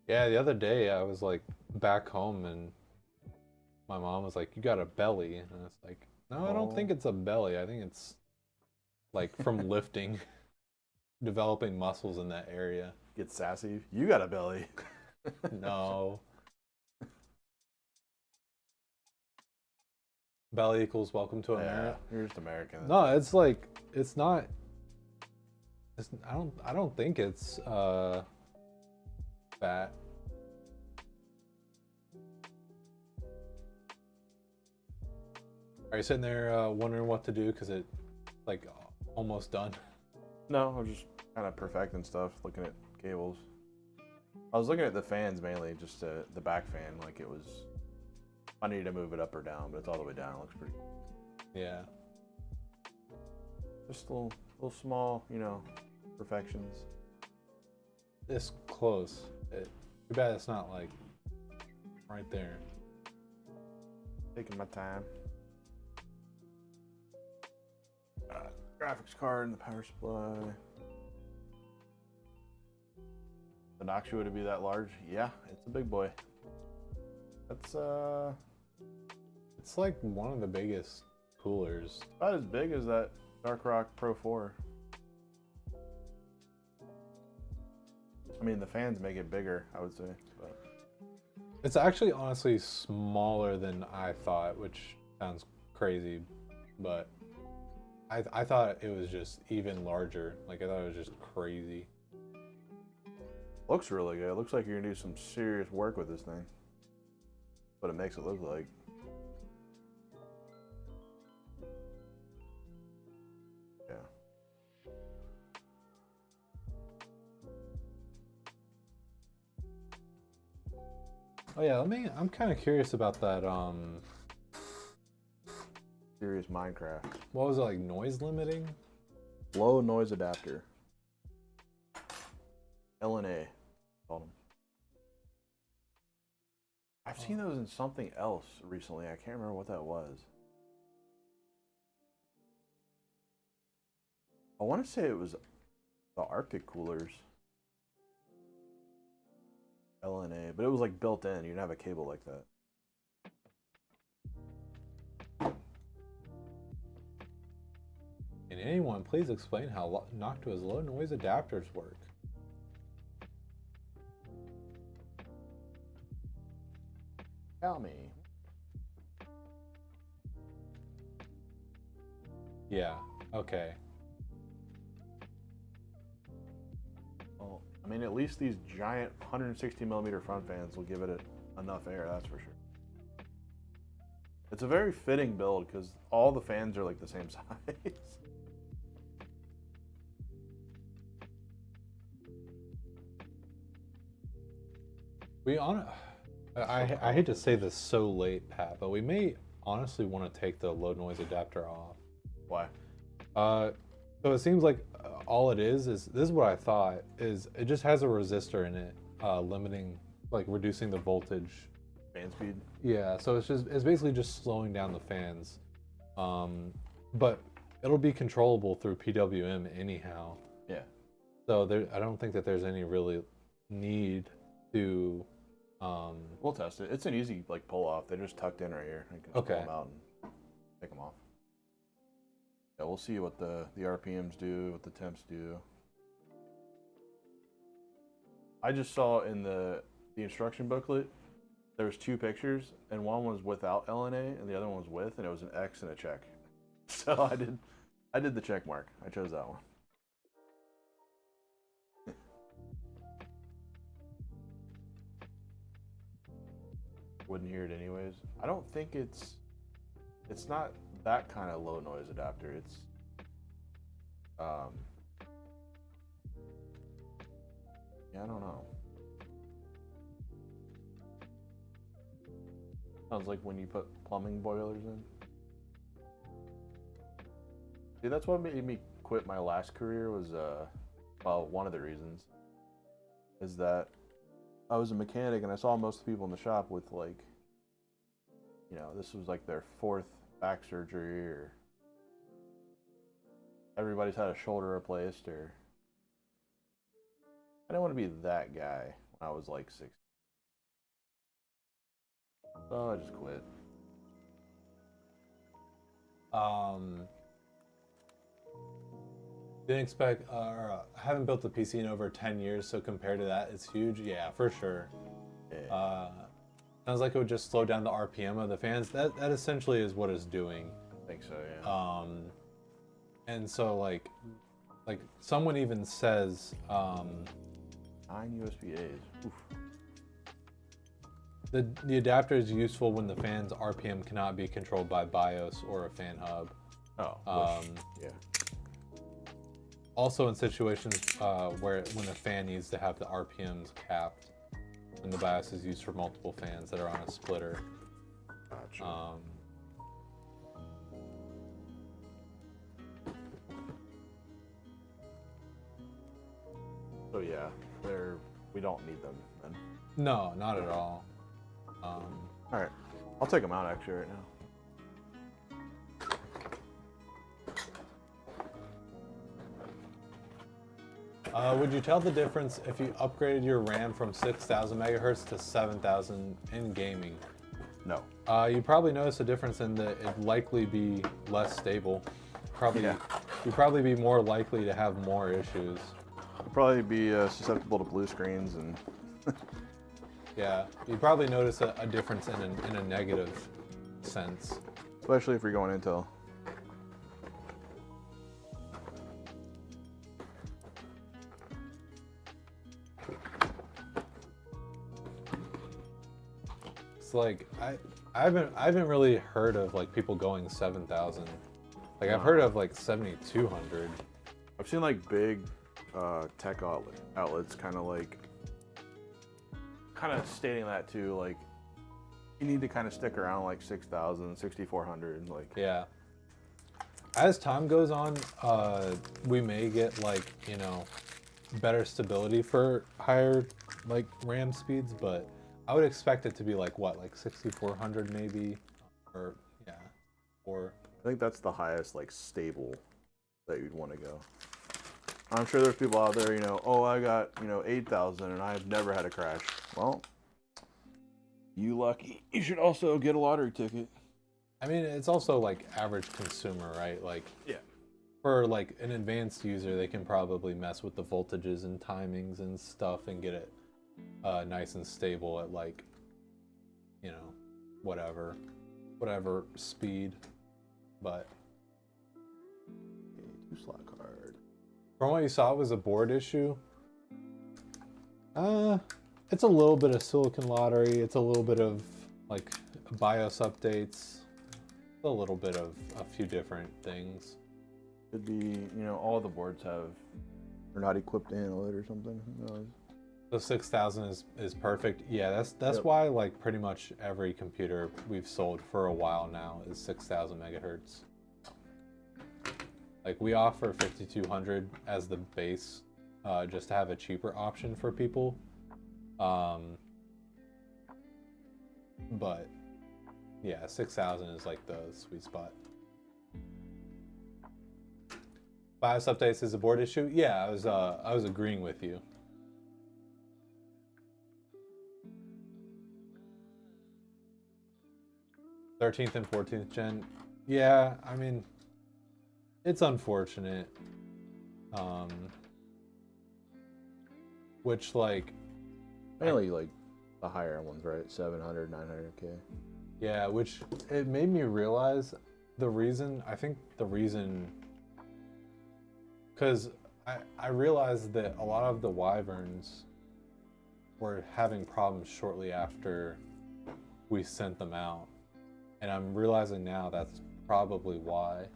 Yeah, the other day I was like back home and my mom was like, "You got a belly," and I was like, "No, I don't think it's a belly. I think it's like from lifting, developing muscles in that area." Get sassy. You got a belly. No. Belly equals welcome to America. Yeah, you're just American. No, it's like it's not. I don't think it's fat. Are you sitting there wondering what to do because it like almost done? No, I was just kind of perfecting stuff, looking at cables. I was looking at the fans mainly, just the back fan. Like it was, I need to move it up or down, but it's all the way down. It looks pretty good. Yeah. Just little small, you know, perfections. This close. Too bad it's not like right there. Taking my time. Graphics card and the power supply. The Noxua to be that large? Yeah, it's a big boy. That's It's like one of the biggest coolers. about as big as that Dark Rock Pro 4. I mean, the fans make it bigger, I would say. But It's actually honestly smaller than I thought, which sounds crazy, but I thought it was just even larger. Like I thought it was just crazy. looks really good. It looks like you're gonna do some serious work with this thing. What it makes it look like. Yeah. Oh yeah, I'm kind of curious about that. Serious Minecraft. What was it, like noise limiting? Low noise adapter. LNA. Called them. I've seen those in something else recently. I can't remember what that was. I want to say it was the Arctic coolers. LNA, but it was like built in. You didn't have a cable like that. Can anyone please explain how Noctua's low noise adapters work? Tell me. Yeah. Okay. Well, I mean, at least these giant 160 millimeter front fans will give it enough air, that's for sure. It's a very fitting build because all the fans are like the same size. I hate to say this so late, Pat, but we may honestly want to take the low noise adapter off. Why? So it seems like all it is this is what I thought is it just has a resistor in it, limiting, like reducing the voltage. Fan speed. Yeah, so it's basically just slowing down the fans, but it'll be controllable through PWM anyhow. Yeah. So I don't think that there's any really need to. We'll test it. It's an easy like pull off. They're just tucked in right here. You can just pull them out and take them off. Yeah, we'll see what the RPMs do, what the temps do. I just saw in the instruction booklet there was 2 pictures, and one was without LNA and the other one was with, and it was an X and a check. So I did the check mark. I chose that one. Wouldn't hear it anyways. I don't think it's not that kind of low noise adapter. It's yeah, I don't know. Sounds like when you put plumbing boilers in. See, that's what made me quit my last career was well, one of the reasons is that I was a mechanic and I saw most of the people in the shop with like, you know, this was like their 4th back surgery, or everybody's had a shoulder replaced, or I didn't want to be that guy when I was like 60. So I just quit. Didn't expect, I haven't built a PC in over 10 years, so compared to that, it's huge. Yeah, for sure. Yeah. Sounds like it would just slow down the RPM of the fans. That essentially is what it's doing. I think so, yeah. And so like someone even says, 9 USB-A's. Oof. the adapter is useful when the fan's RPM cannot be controlled by BIOS or a fan hub. Oh, yeah. Also in situations when the fan needs to have the RPMs capped, when the BIOS is used for multiple fans that are on a splitter. Gotcha. So yeah, we don't need them then. No, not at all. All right, I'll take them out actually right now. Would you tell the difference if you upgraded your RAM from 6,000 megahertz to 7,000 in gaming? No. You probably notice a difference in that it'd likely be less stable. Yeah. You'd probably be more likely to have more issues. I'll probably be susceptible to blue screens and. Yeah, you probably notice a difference in a negative sense. Especially if you're going Intel. It's like I haven't really heard of like people going 7,000. Like I've heard of like 7,200. I've seen like big tech outlets kind of stating that too, like you need to kind of stick around like 6,000, 6,400, like. Yeah. As time goes on, we may get like, you know, better stability for higher like RAM speeds, but I would expect it to be like what, like 6,400 maybe, or yeah, or. I think that's the highest like stable that you'd want to go. I'm sure there's people out there, you know, oh, I got, you know, 8,000 and I've never had a crash. Well, you lucky. You should also get a lottery ticket. I mean, it's also like average consumer, right? Like, yeah, for like an advanced user, they can probably mess with the voltages and timings and stuff and get it nice and stable at like, you know, whatever speed. But 2-slot card. from what you saw, it was a board issue. It's a little bit of silicon lottery. It's a little bit of like BIOS updates. A little bit of a few different things. Could be, you know, all the boards are not equipped to handle it or something. Who knows? So 6,000 is perfect. Yeah, that's Yep. why like pretty much every computer we've sold for a while now is 6,000 megahertz. Like we offer 5200 as the base, just to have a cheaper option for people. But yeah, 6000 is like the sweet spot. BIOS updates is a board issue. Yeah, I was agreeing with you. '13th and 14th gen. Yeah, I mean, it's unfortunate. Which like Mainly like the higher ones, right? 700, 900K. Yeah, which it made me realize the reason, I think the reason, because I realized that a lot of the Wyverns were having problems shortly after we sent them out. And I'm realizing now that's probably why.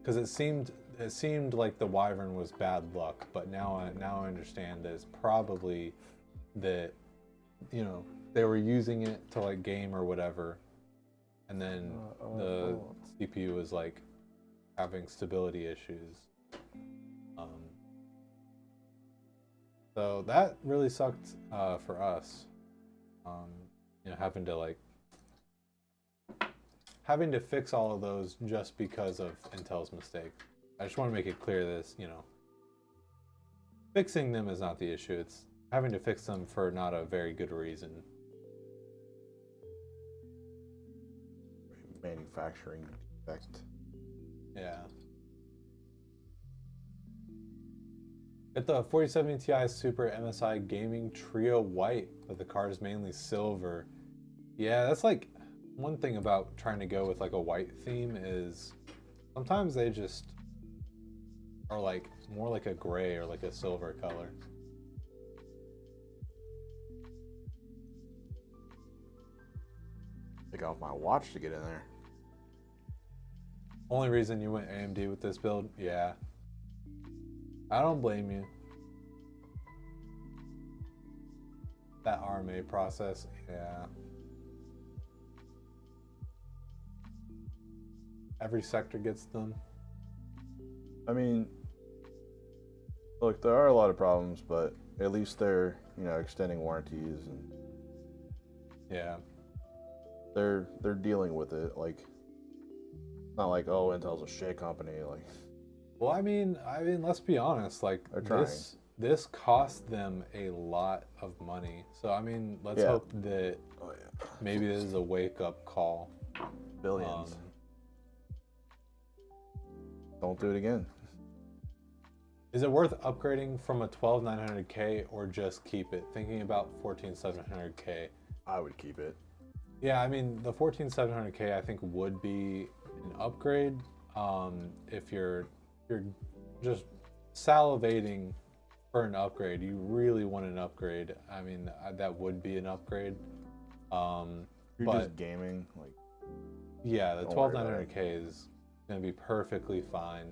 Because it seemed like the Wyvern was bad luck, but now I understand that it's probably that, you know, they were using it to like game or whatever, and then the CPU was like having stability issues. So that really sucked for us. You know, having to fix all of those just because of Intel's mistake. I just want to make it clear this, you know, fixing them is not the issue. It's having to fix them for not a very good reason. Manufacturing defect. Yeah. Get the 4070 Ti Super MSI Gaming Trio White, but the card is mainly silver. Yeah, that's like one thing about trying to go with like a white theme is sometimes they just are like more like a gray or like a silver color. Take off my watch to get in there. Only reason you went AMD with this build? Yeah. I don't blame you. That RMA process, yeah. Every sector gets them. I mean, look, there are a lot of problems, but at least they're, you know, extending warranties and yeah, they're dealing with it. Like, not like, oh, Intel's a shit company. Like, well, I mean, let's be honest. Like this cost them a lot of money. So I mean, let's hope that maybe this is a wake up call. Billions. Don't do it again. Is it worth upgrading from a 12900K or just keep it? Thinking about 14700K. I would keep it. Yeah, I mean the 14700K I think would be an upgrade. If you're just salivating for an upgrade, you really want an upgrade. I mean that would be an upgrade. You're but just gaming, like. Yeah, the 12900K is gonna be perfectly fine.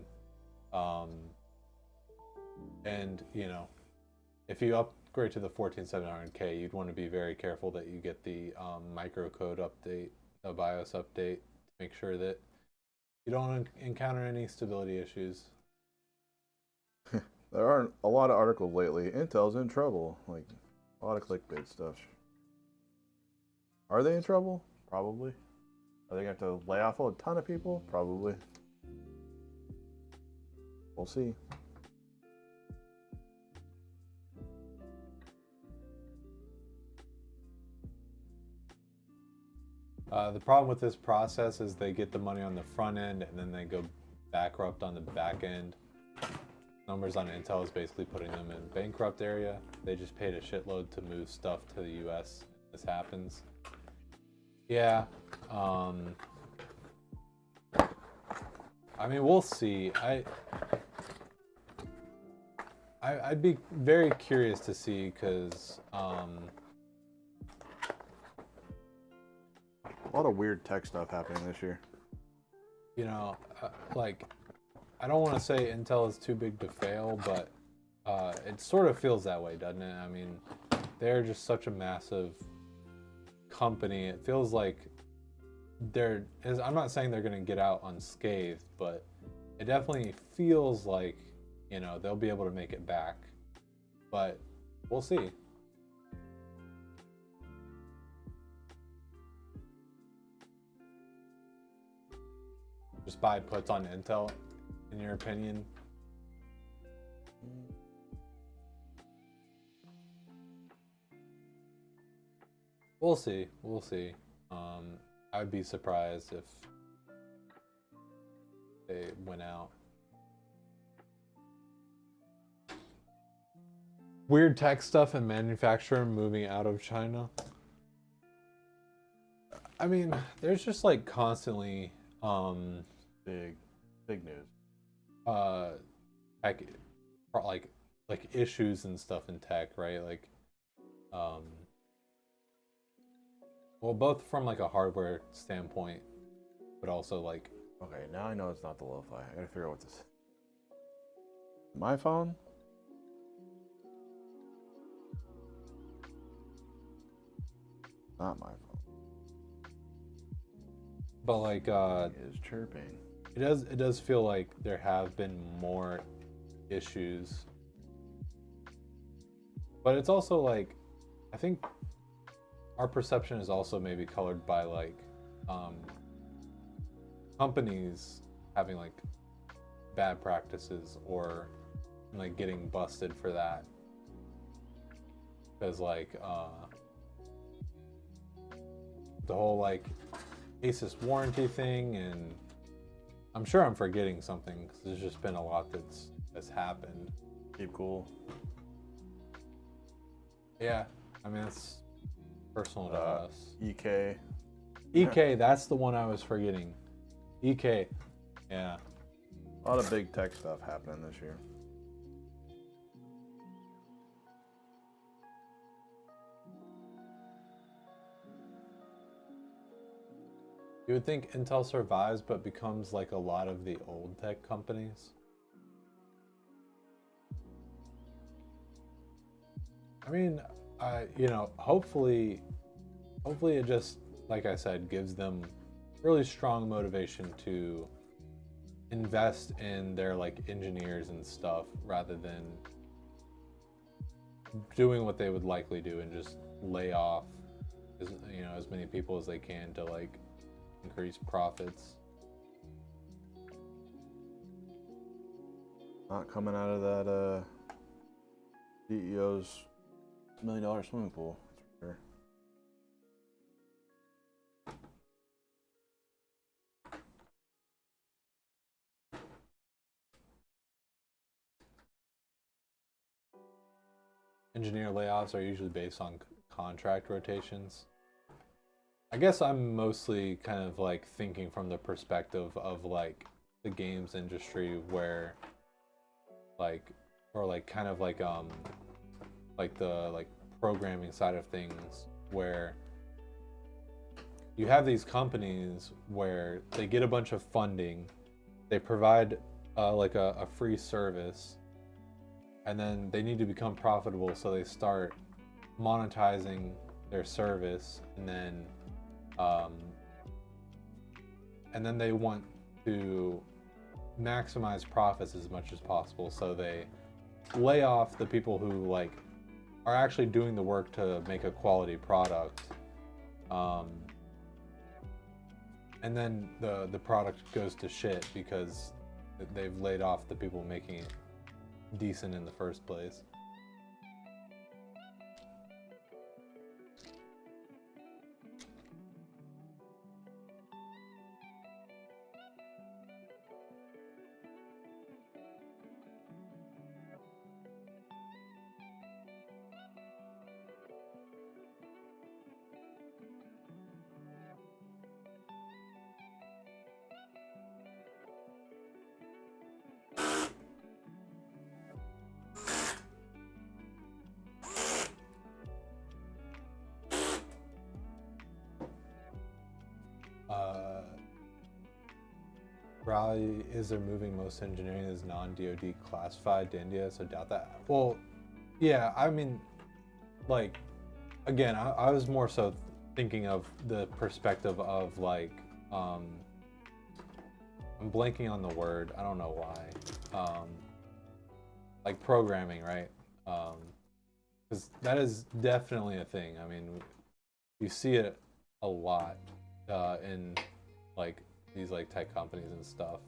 And you know, if you upgrade to the 14700K, you'd want to be very careful that you get the microcode update, the BIOS update, to make sure that you don't encounter any stability issues. There are a lot of articles lately. Intel's in trouble. Like, a lot of clickbait stuff. Are they in trouble? Probably. Are they going to have to lay off a ton of people? Probably. We'll see. The problem with this process is they get the money on the front end and then they go bankrupt on the back end. Numbers on Intel is basically putting them in bankrupt area. They just paid a shitload to move stuff to the US. This happens. Yeah. I mean, we'll see. I'd be very curious to see because a lot of weird tech stuff happening this year. You know, like, I don't want to say Intel is too big to fail, but it sort of feels that way, doesn't it? I mean, they're just such a massive company. It feels like I'm not saying they're going to get out unscathed, but it definitely feels like, you know, they'll be able to make it back. But we'll see. Just buy puts on Intel, in your opinion? We'll see. We'll see. I'd be surprised if they went out. Weird tech stuff and manufacturing moving out of China. I mean, there's just like constantly Big news. tech, like issues and stuff in tech, right? Like well, both from like a hardware standpoint, but also like, Okay, now I know it's not the lo-fi. I gotta figure out what this is. My phone? Not my phone. but like It is chirping. it does feel like there have been more issues, but it's also like, I think our perception is also maybe colored by like companies having like bad practices or like getting busted for that, because like the whole like Asus warranty thing, and I'm sure I'm forgetting something because there's just been a lot that's happened. Keep cool. Yeah, I mean, it's personal to us. EK. EK, that's the one I was forgetting. EK, yeah. A lot of big tech stuff happening this year. You would think Intel survives but becomes like a lot of the old tech companies. I mean, you know, hopefully it just, like I said, gives them really strong motivation to invest in their like engineers and stuff rather than doing what they would likely do and just lay off as many people as they can to like increase profits. Not coming out of that CEO's $1 million swimming pool. That's for sure. Engineer layoffs are usually based on contract rotations. I guess I'm mostly kind of like thinking from the perspective of like the games industry where like, or like kind of like the like programming side of things, where you have these companies where they get a bunch of funding, they provide like a free service, and then they need to become profitable, so they start monetizing their service, and then they want to maximize profits as much as possible, so they lay off the people who like are actually doing the work to make a quality product, and then the product goes to shit because they've laid off the people making it decent in the first place. Probably is they're moving most engineering is non-DoD classified to India, so doubt that. Well, yeah, I mean, like, again, I was more so thinking of the perspective of like I'm blanking on the word. I don't know why. Like programming, right? Because that is definitely a thing. I mean, you see it a lot in like these like tech companies and stuff.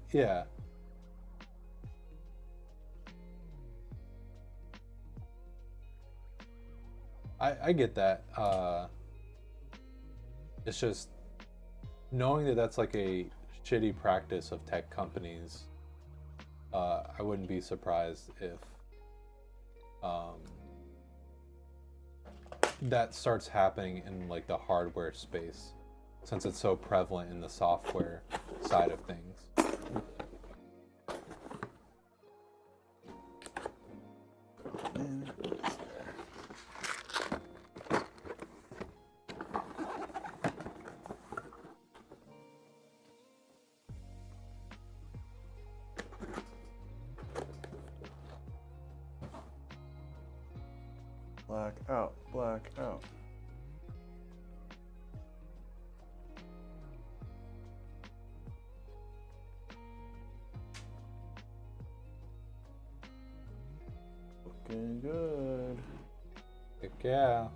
Yeah. I get that. It's just knowing that that's like a shitty practice of tech companies. I wouldn't be surprised if that starts happening in like the hardware space, since it's so prevalent in the software side of things. Black out, black out. Looking good. Heck yeah.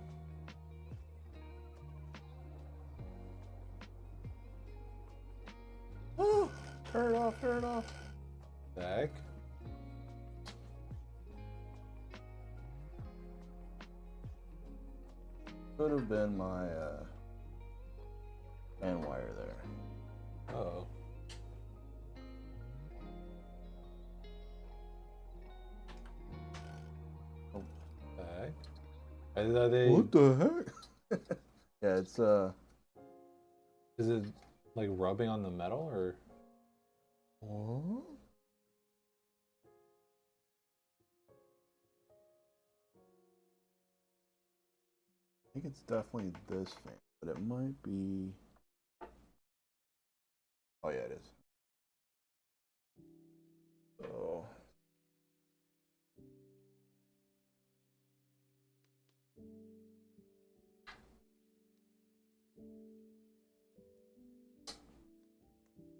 Oh, turn it off, turn it off. The heck? Could have been my fan wire there. Oh. The heck? Are they? What the heck? Yeah, it's Is it like rubbing on the metal or? What? I think it's definitely this fan, but it might be. Oh yeah, it is. So.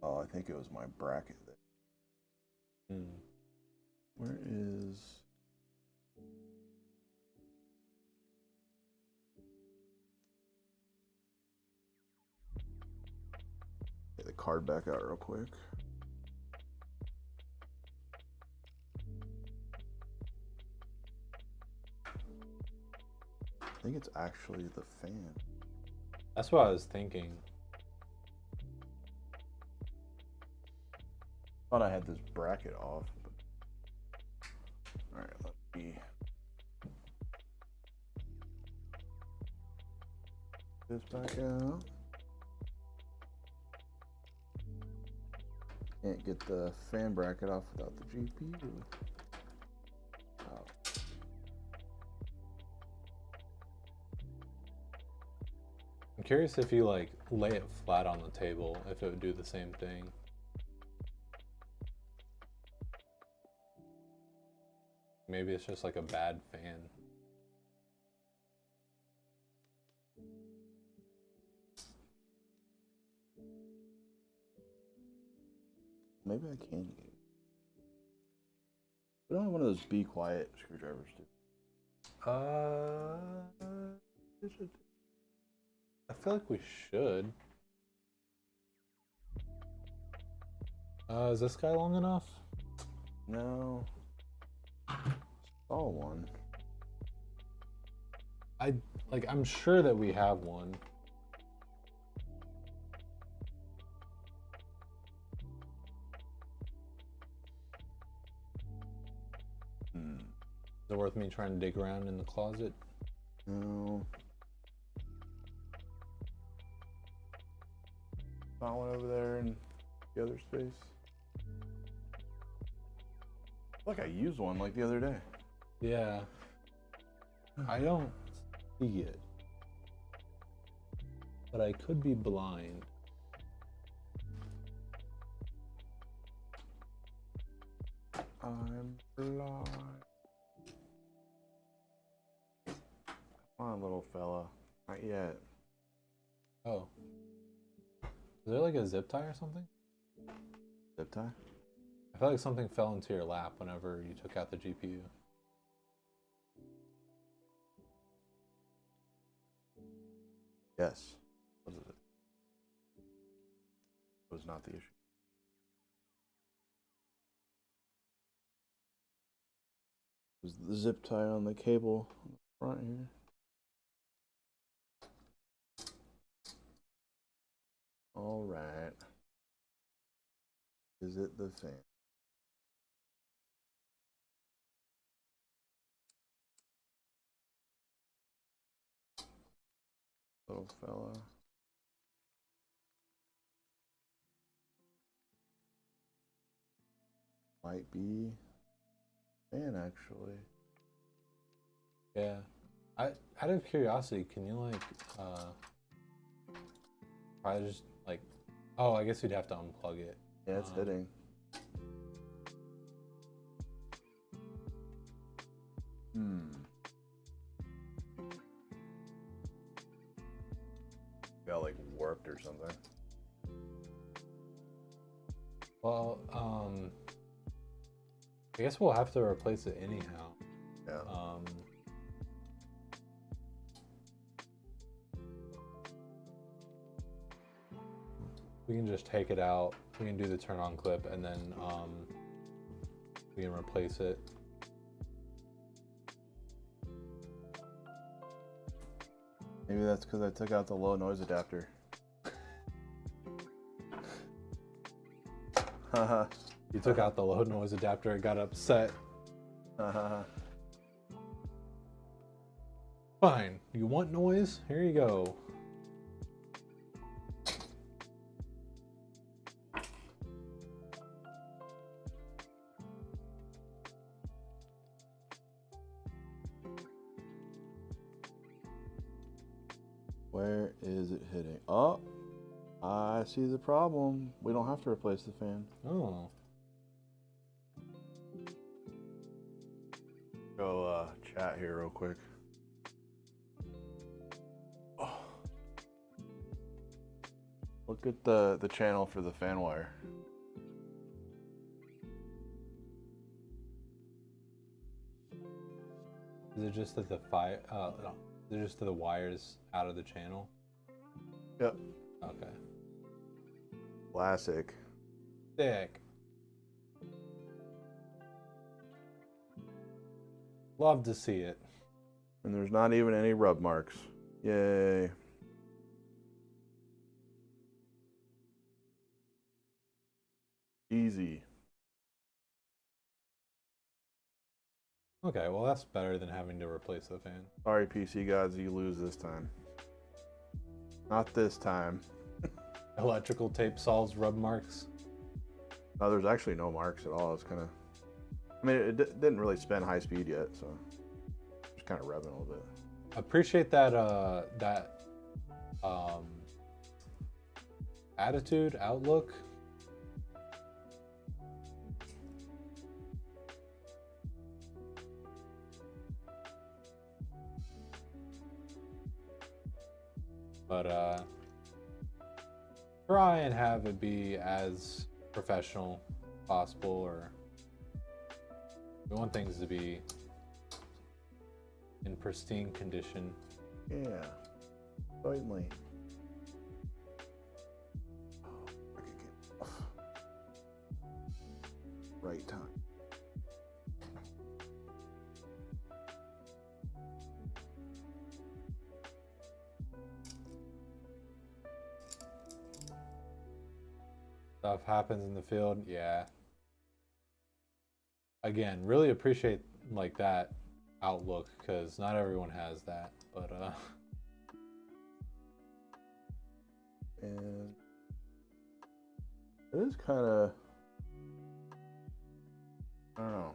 Oh, I think it was my bracket there. Hmm. Where is? Get the card back out real quick. I think it's actually the fan. That's what I was thinking. Thought I had this bracket off. But... All right, let me. This back out. Can't get the fan bracket off without the GPU. Oh. I'm curious if you like lay it flat on the table, if it would do the same thing. Maybe it's just like a bad fan. Maybe I can get it. We don't have one of those be quiet screwdrivers, do I feel like we should. Is this guy long enough? No. Saw one. I'm sure that we have one. Is it worth me trying to dig around in the closet? No. not one over there in the other space? Look, I used one like the other day. Yeah. I don't see it. But I could be blind. I'm blind. Come on, little fella. Not yet. Oh. Is there like a zip tie or something? Zip tie? I felt like something fell into your lap whenever you took out the GPU. Yes. What is it? Was not the issue. It was the zip tie on the cable on the front here. All right. Is it the fan? Little fella. Might be fan actually. Yeah. Out of curiosity, can you like probably just like, oh, I guess you'd have to unplug it. Yeah, it's hitting. Got like warped or something. Well, I guess we'll have to replace it anyhow. Yeah. We can just take it out. We can do the turn on clip and then we can replace it. Maybe that's because I took out the low noise adapter. Haha. You took out the low noise adapter and got upset. Fine. You want noise? Here you go. Where is it hitting? Oh, I see the problem. We don't have to replace the fan. Oh. Go chat here real quick. Oh. Look at the channel for the fan wire. Is it just that the no. Is it just that the wires out of the channel? Yep. Okay. Classic. Sick. Love to see it. And there's not even any rub marks. Yay. Easy. Okay, well that's better than having to replace the fan. Sorry, PC gods, you lose this time. Not this time. Electrical tape solves rub marks. No, there's actually no marks at all. It's kind of, I mean, it didn't really spin high speed yet, so just kind of revving a little bit. Appreciate that attitude, outlook. But try and have it be as professional as possible, or we want things to be in pristine condition. Yeah, certainly. Oh, I could get off. Right time. Stuff happens in the field, yeah. Again, really appreciate like that outlook, because not everyone has that, but And It is kind of, I don't know,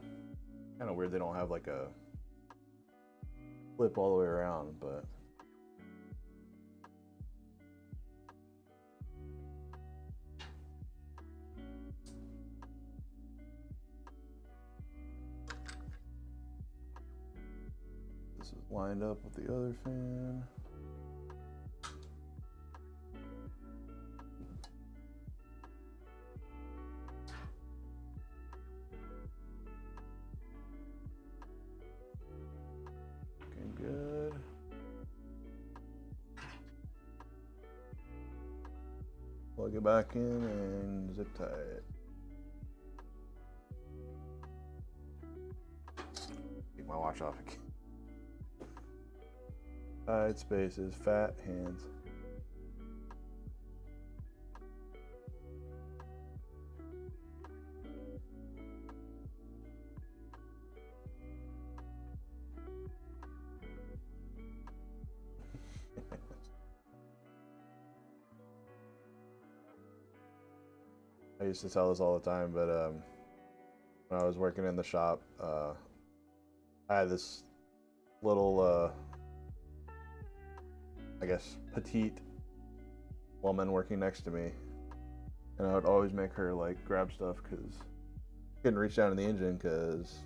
kind of weird they don't have like a flip all the way around, but this is lined up with the other fan. Looking good. Plug it back in and zip tie it. Take my watch off again. Side spaces, fat hands. I used to tell this all the time, but when I was working in the shop, I had this little, I guess, petite woman working next to me, and I would always make her like grab stuff because I couldn't reach down in the engine because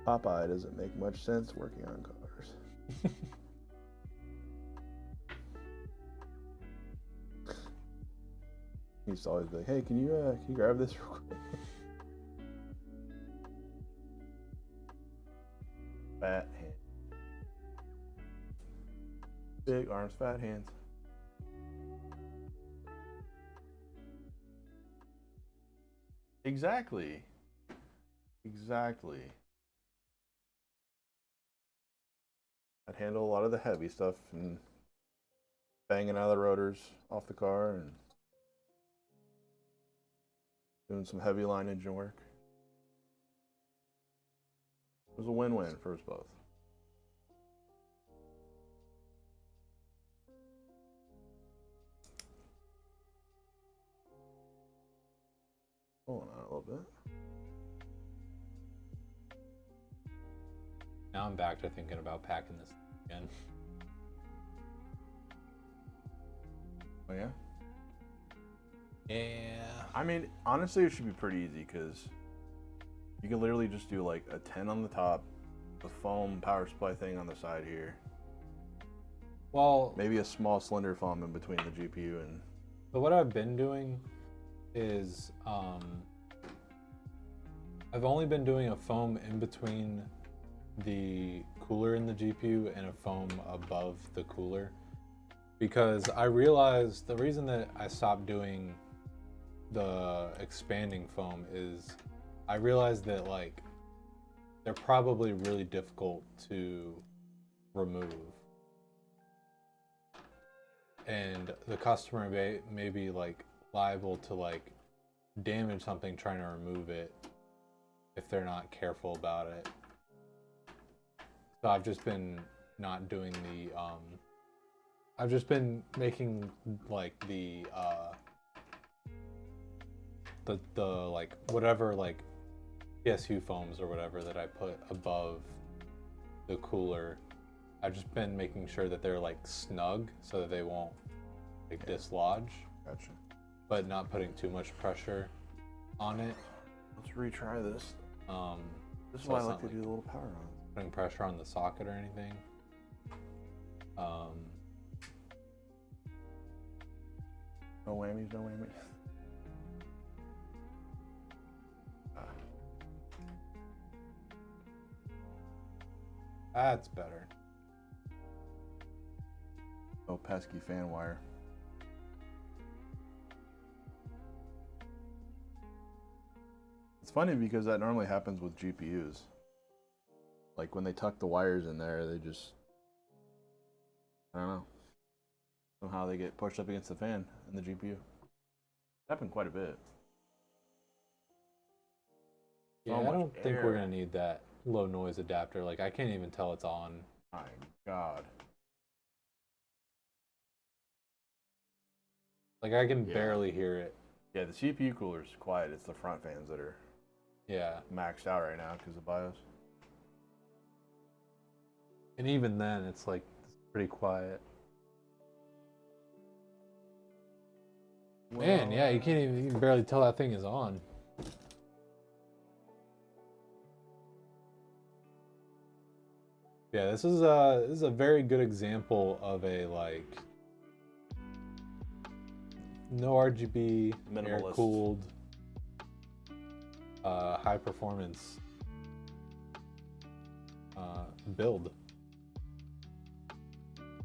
Popeye doesn't make much sense working on cars. He used to always be like, "Hey, can you grab this real quick?" Fat hand. Big arms, fat hands. Exactly. Exactly. I'd handle a lot of the heavy stuff and banging out of the rotors off the car and doing some heavy line engine work. It was a win-win for us both. Hold on a little bit. Now I'm back to thinking about packing this again. Oh yeah? Yeah. I mean, honestly, it should be pretty easy because you can literally just do like a 10 on the top, the foam power supply thing on the side here. Well, Maybe a small cylinder foam in between the GPU and... so what I've been doing is I've only been doing a foam in between the cooler in the GPU and a foam above the cooler, because I realized the reason that I stopped doing the expanding foam is I realized that like they're probably really difficult to remove, and the customer may be like liable to like damage something trying to remove it if they're not careful about it. So I've just been not doing the I've just been making like the like whatever like PSU foams or whatever that I put above the cooler. I've just been making sure that they're like snug so that they won't like dislodge. Gotcha. But not putting too much pressure on it. Let's retry this. This is So why I it's like to not do the little power on. putting pressure on the socket or anything. No whammies, no whammies. That's better. Oh, pesky fan wire. It's funny because that normally happens with GPUs. Like when they tuck the wires in there, they just, I don't know. Somehow they get pushed up against the fan in the GPU. Happened quite a bit. Yeah, I don't think we're gonna need that low noise adapter. Like I can't even tell it's on. My God. Like I can barely hear it. Yeah, the CPU cooler's quiet. It's the front fans that are Yeah. maxed out right now because of BIOS. And even then, it's like pretty quiet. Man, yeah, you can barely tell that thing is on. Yeah, this is a very good example of a like no RGB, Minimalist. air cooled, high performance build.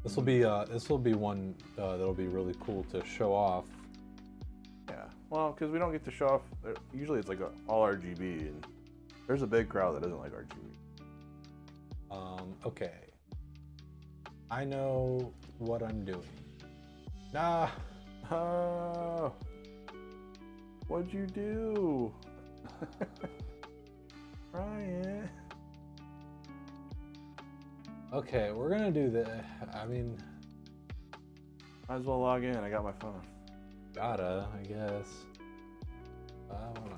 This will be one that'll be really cool to show off. Yeah, well, because we don't get to show off. Usually it's like all RGB, and there's a big crowd that doesn't like RGB. Okay. I know what I'm doing. Nah. Oh, what'd you do? Ryan. Okay, we're gonna do the. I mean, Might as well log in. I got my phone. gotta, I guess. What am I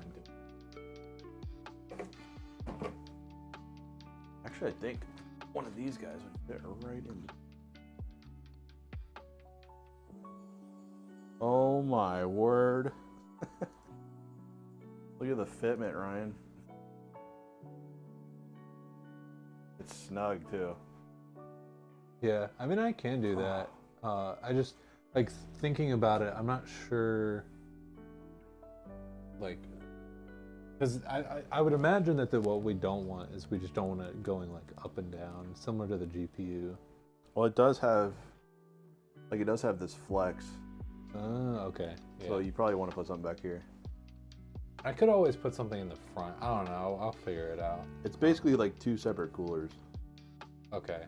doing? Actually, I think one of these guys would fit right in. Oh my word. Look at the fitment, Ryan. It's snug too. Yeah, I mean, I can do that. I just like thinking about it. I'm not sure. Like, because I would imagine that what we don't want is we just don't want it going like up and down, similar to the GPU. Well, it does have this flex. Okay. Yeah. So you probably want to put something back here. I could always put something in the front. I don't know. I'll figure it out. It's basically like two separate coolers. Okay.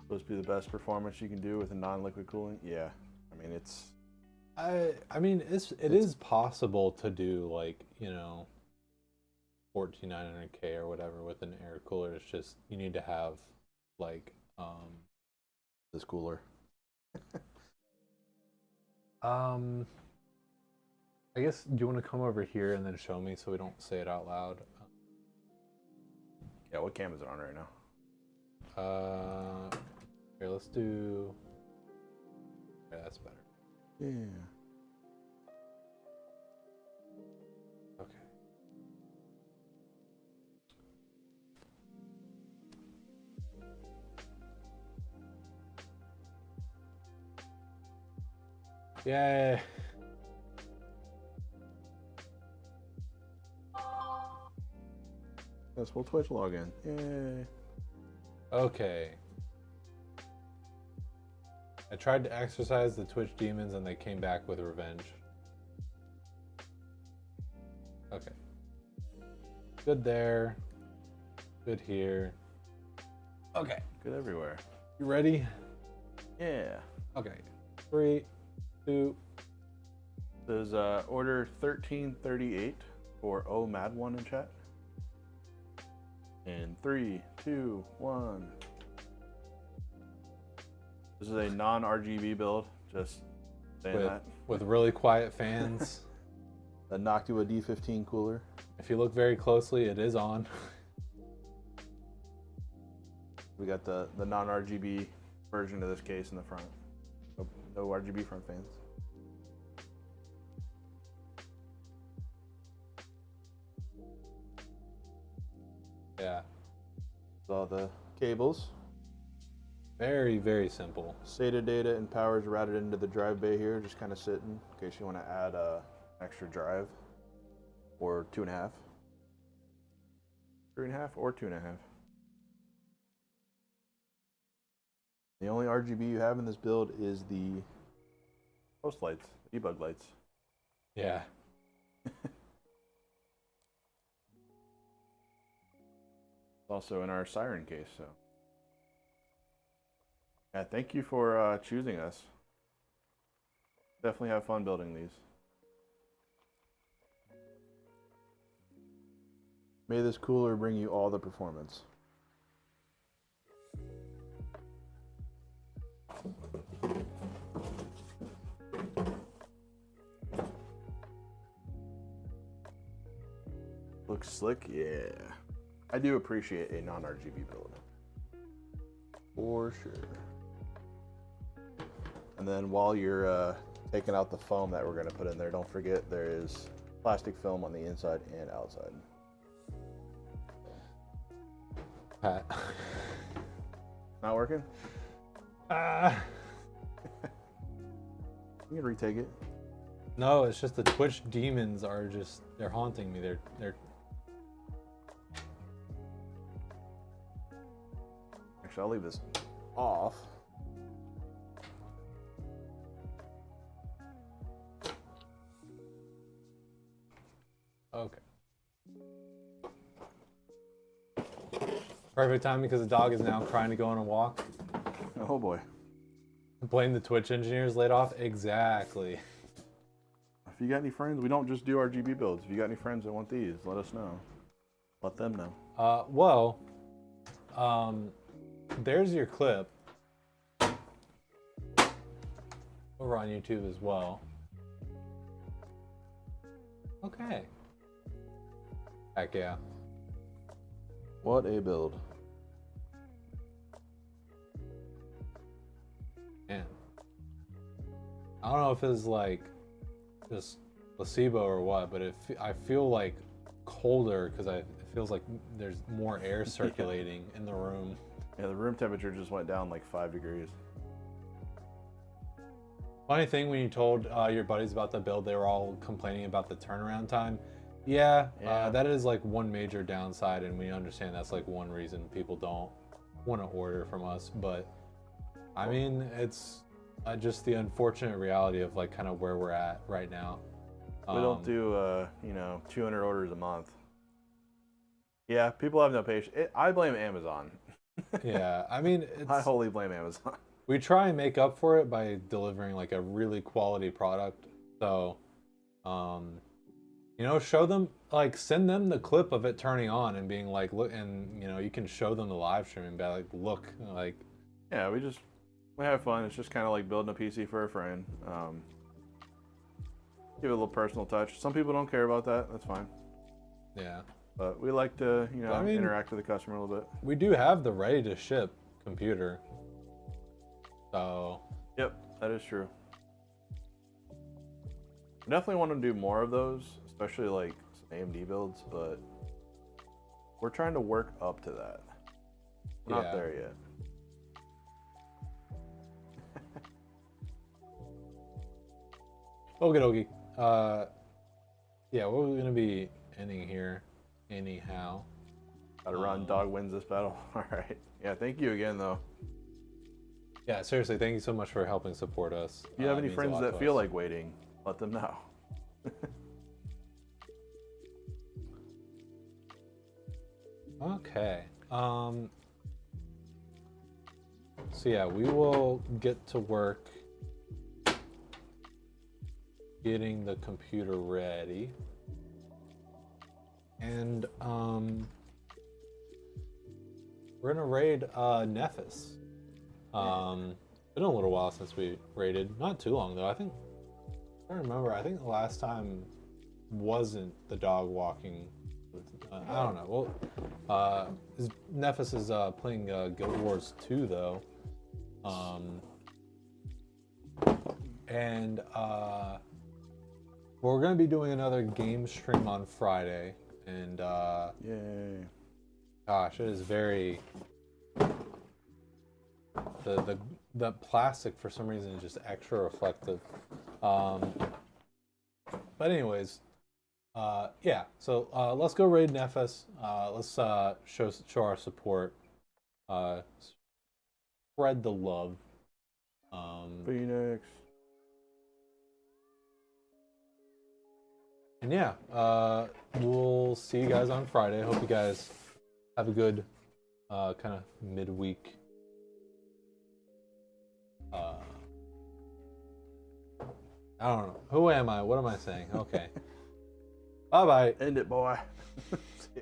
Supposed to be the best performance you can do with a non-liquid cooling. Yeah, I mean it's. I mean, it is possible to do like 14900K or whatever with an air cooler. It's just you need to have like This cooler. I guess, do you want to come over here and then show me so we don't say it out loud? Yeah, what cam is it on right now? Here, let's do. Yeah, that's better. Yeah. Okay. Yay! Yes, we'll Twitch login. Yay. Okay. I tried to exercise the Twitch demons and they came back with revenge. Okay. Good there. Good here. Okay. Good everywhere. You ready? Yeah. Okay. 3, 2. There's order 1338 for Mad1 in chat. In 3, 2, 1. This is a non-RGB build. Just saying that. With really quiet fans. The Noctua D15 cooler. If you look very closely, it is on. We got the non-RGB version of this case in the front. No RGB front fans. Yeah. All the cables. Very, very simple. SATA data and power is routed into the drive bay here, just kind of sitting in case you want to add a extra drive, or 2.5, 3.5, or 2.5. The only RGB you have in this build is the post lights, debug lights. Yeah. Also in our siren case, so. Yeah, thank you for choosing us. Definitely have fun building these. May this cooler bring you all the performance. Looks slick, yeah. I do appreciate a non-RGB build. For sure. And then while you're taking out the foam that we're gonna put in there, don't forget there is plastic film on the inside and outside. Pat. Not working? Ah. You can retake it. No, it's just the Twitch demons are just, they're haunting me. They're Actually, I'll leave this off. okay. Perfect time because the dog is now crying to go on a walk. Oh boy. Blame the Twitch engineers laid off? Exactly. If you got any friends, we don't just do RGB builds. If you got any friends that want these, let us know. Let them know. Well, there's your clip over on YouTube as well. Okay. Heck yeah. What a build. Man. I don't know if it's like just placebo or what, but I feel like colder because it feels like there's more air circulating in the room. Yeah, the room temperature just went down like 5 degrees. Funny thing, when you told your buddies about the build, they were all complaining about the turnaround time. Yeah, that is like one major downside, and we understand that's like one reason people don't want to order from us. But I mean, it's just the unfortunate reality of like kind of where we're at right now. We don't do 200 orders a month. Yeah, people have no patience. I blame Amazon. Yeah, I mean, I wholly blame Amazon. We try and make up for it by delivering like a really quality product. So, show them, like, send them the clip of it turning on and being like, look, and you can show them the live stream and be like, look, like. Yeah, we have fun. It's just kind of like building a PC for a friend. Give it a little personal touch. Some people don't care about that. That's fine. Yeah. But we like to, interact with the customer a little bit. We do have the ready to ship computer. So. Yep, that is true. I definitely want to do more of those, especially like some AMD builds, but we're trying to work up to that. We're not there yet. Okie dokie. Yeah, we're gonna be ending here anyhow. Gotta run, dog wins this battle. All right. Yeah, thank you again though. Yeah, seriously, thank you so much for helping support us. If you have any friends that feel like waiting, let them know. Okay. So yeah, we will get to work getting the computer ready. And we're gonna raid Nephis. Been a little while since we raided. Not too long though. I think I remember. I think the last time wasn't the dog walking. I don't know. Well, Nephis is playing Guild Wars 2 though, and we're gonna be doing another game stream on Friday. And yay! Gosh, it is very. The plastic for some reason is just extra reflective. But anyways, yeah. So let's go raid Nephis. Let's show our support. Spread the love. Phoenix. And yeah, we'll see you guys on Friday. Hope you guys have a good kind of midweek. I don't know. Who am I? What am I saying? Okay. Bye-bye. End it, boy. See ya.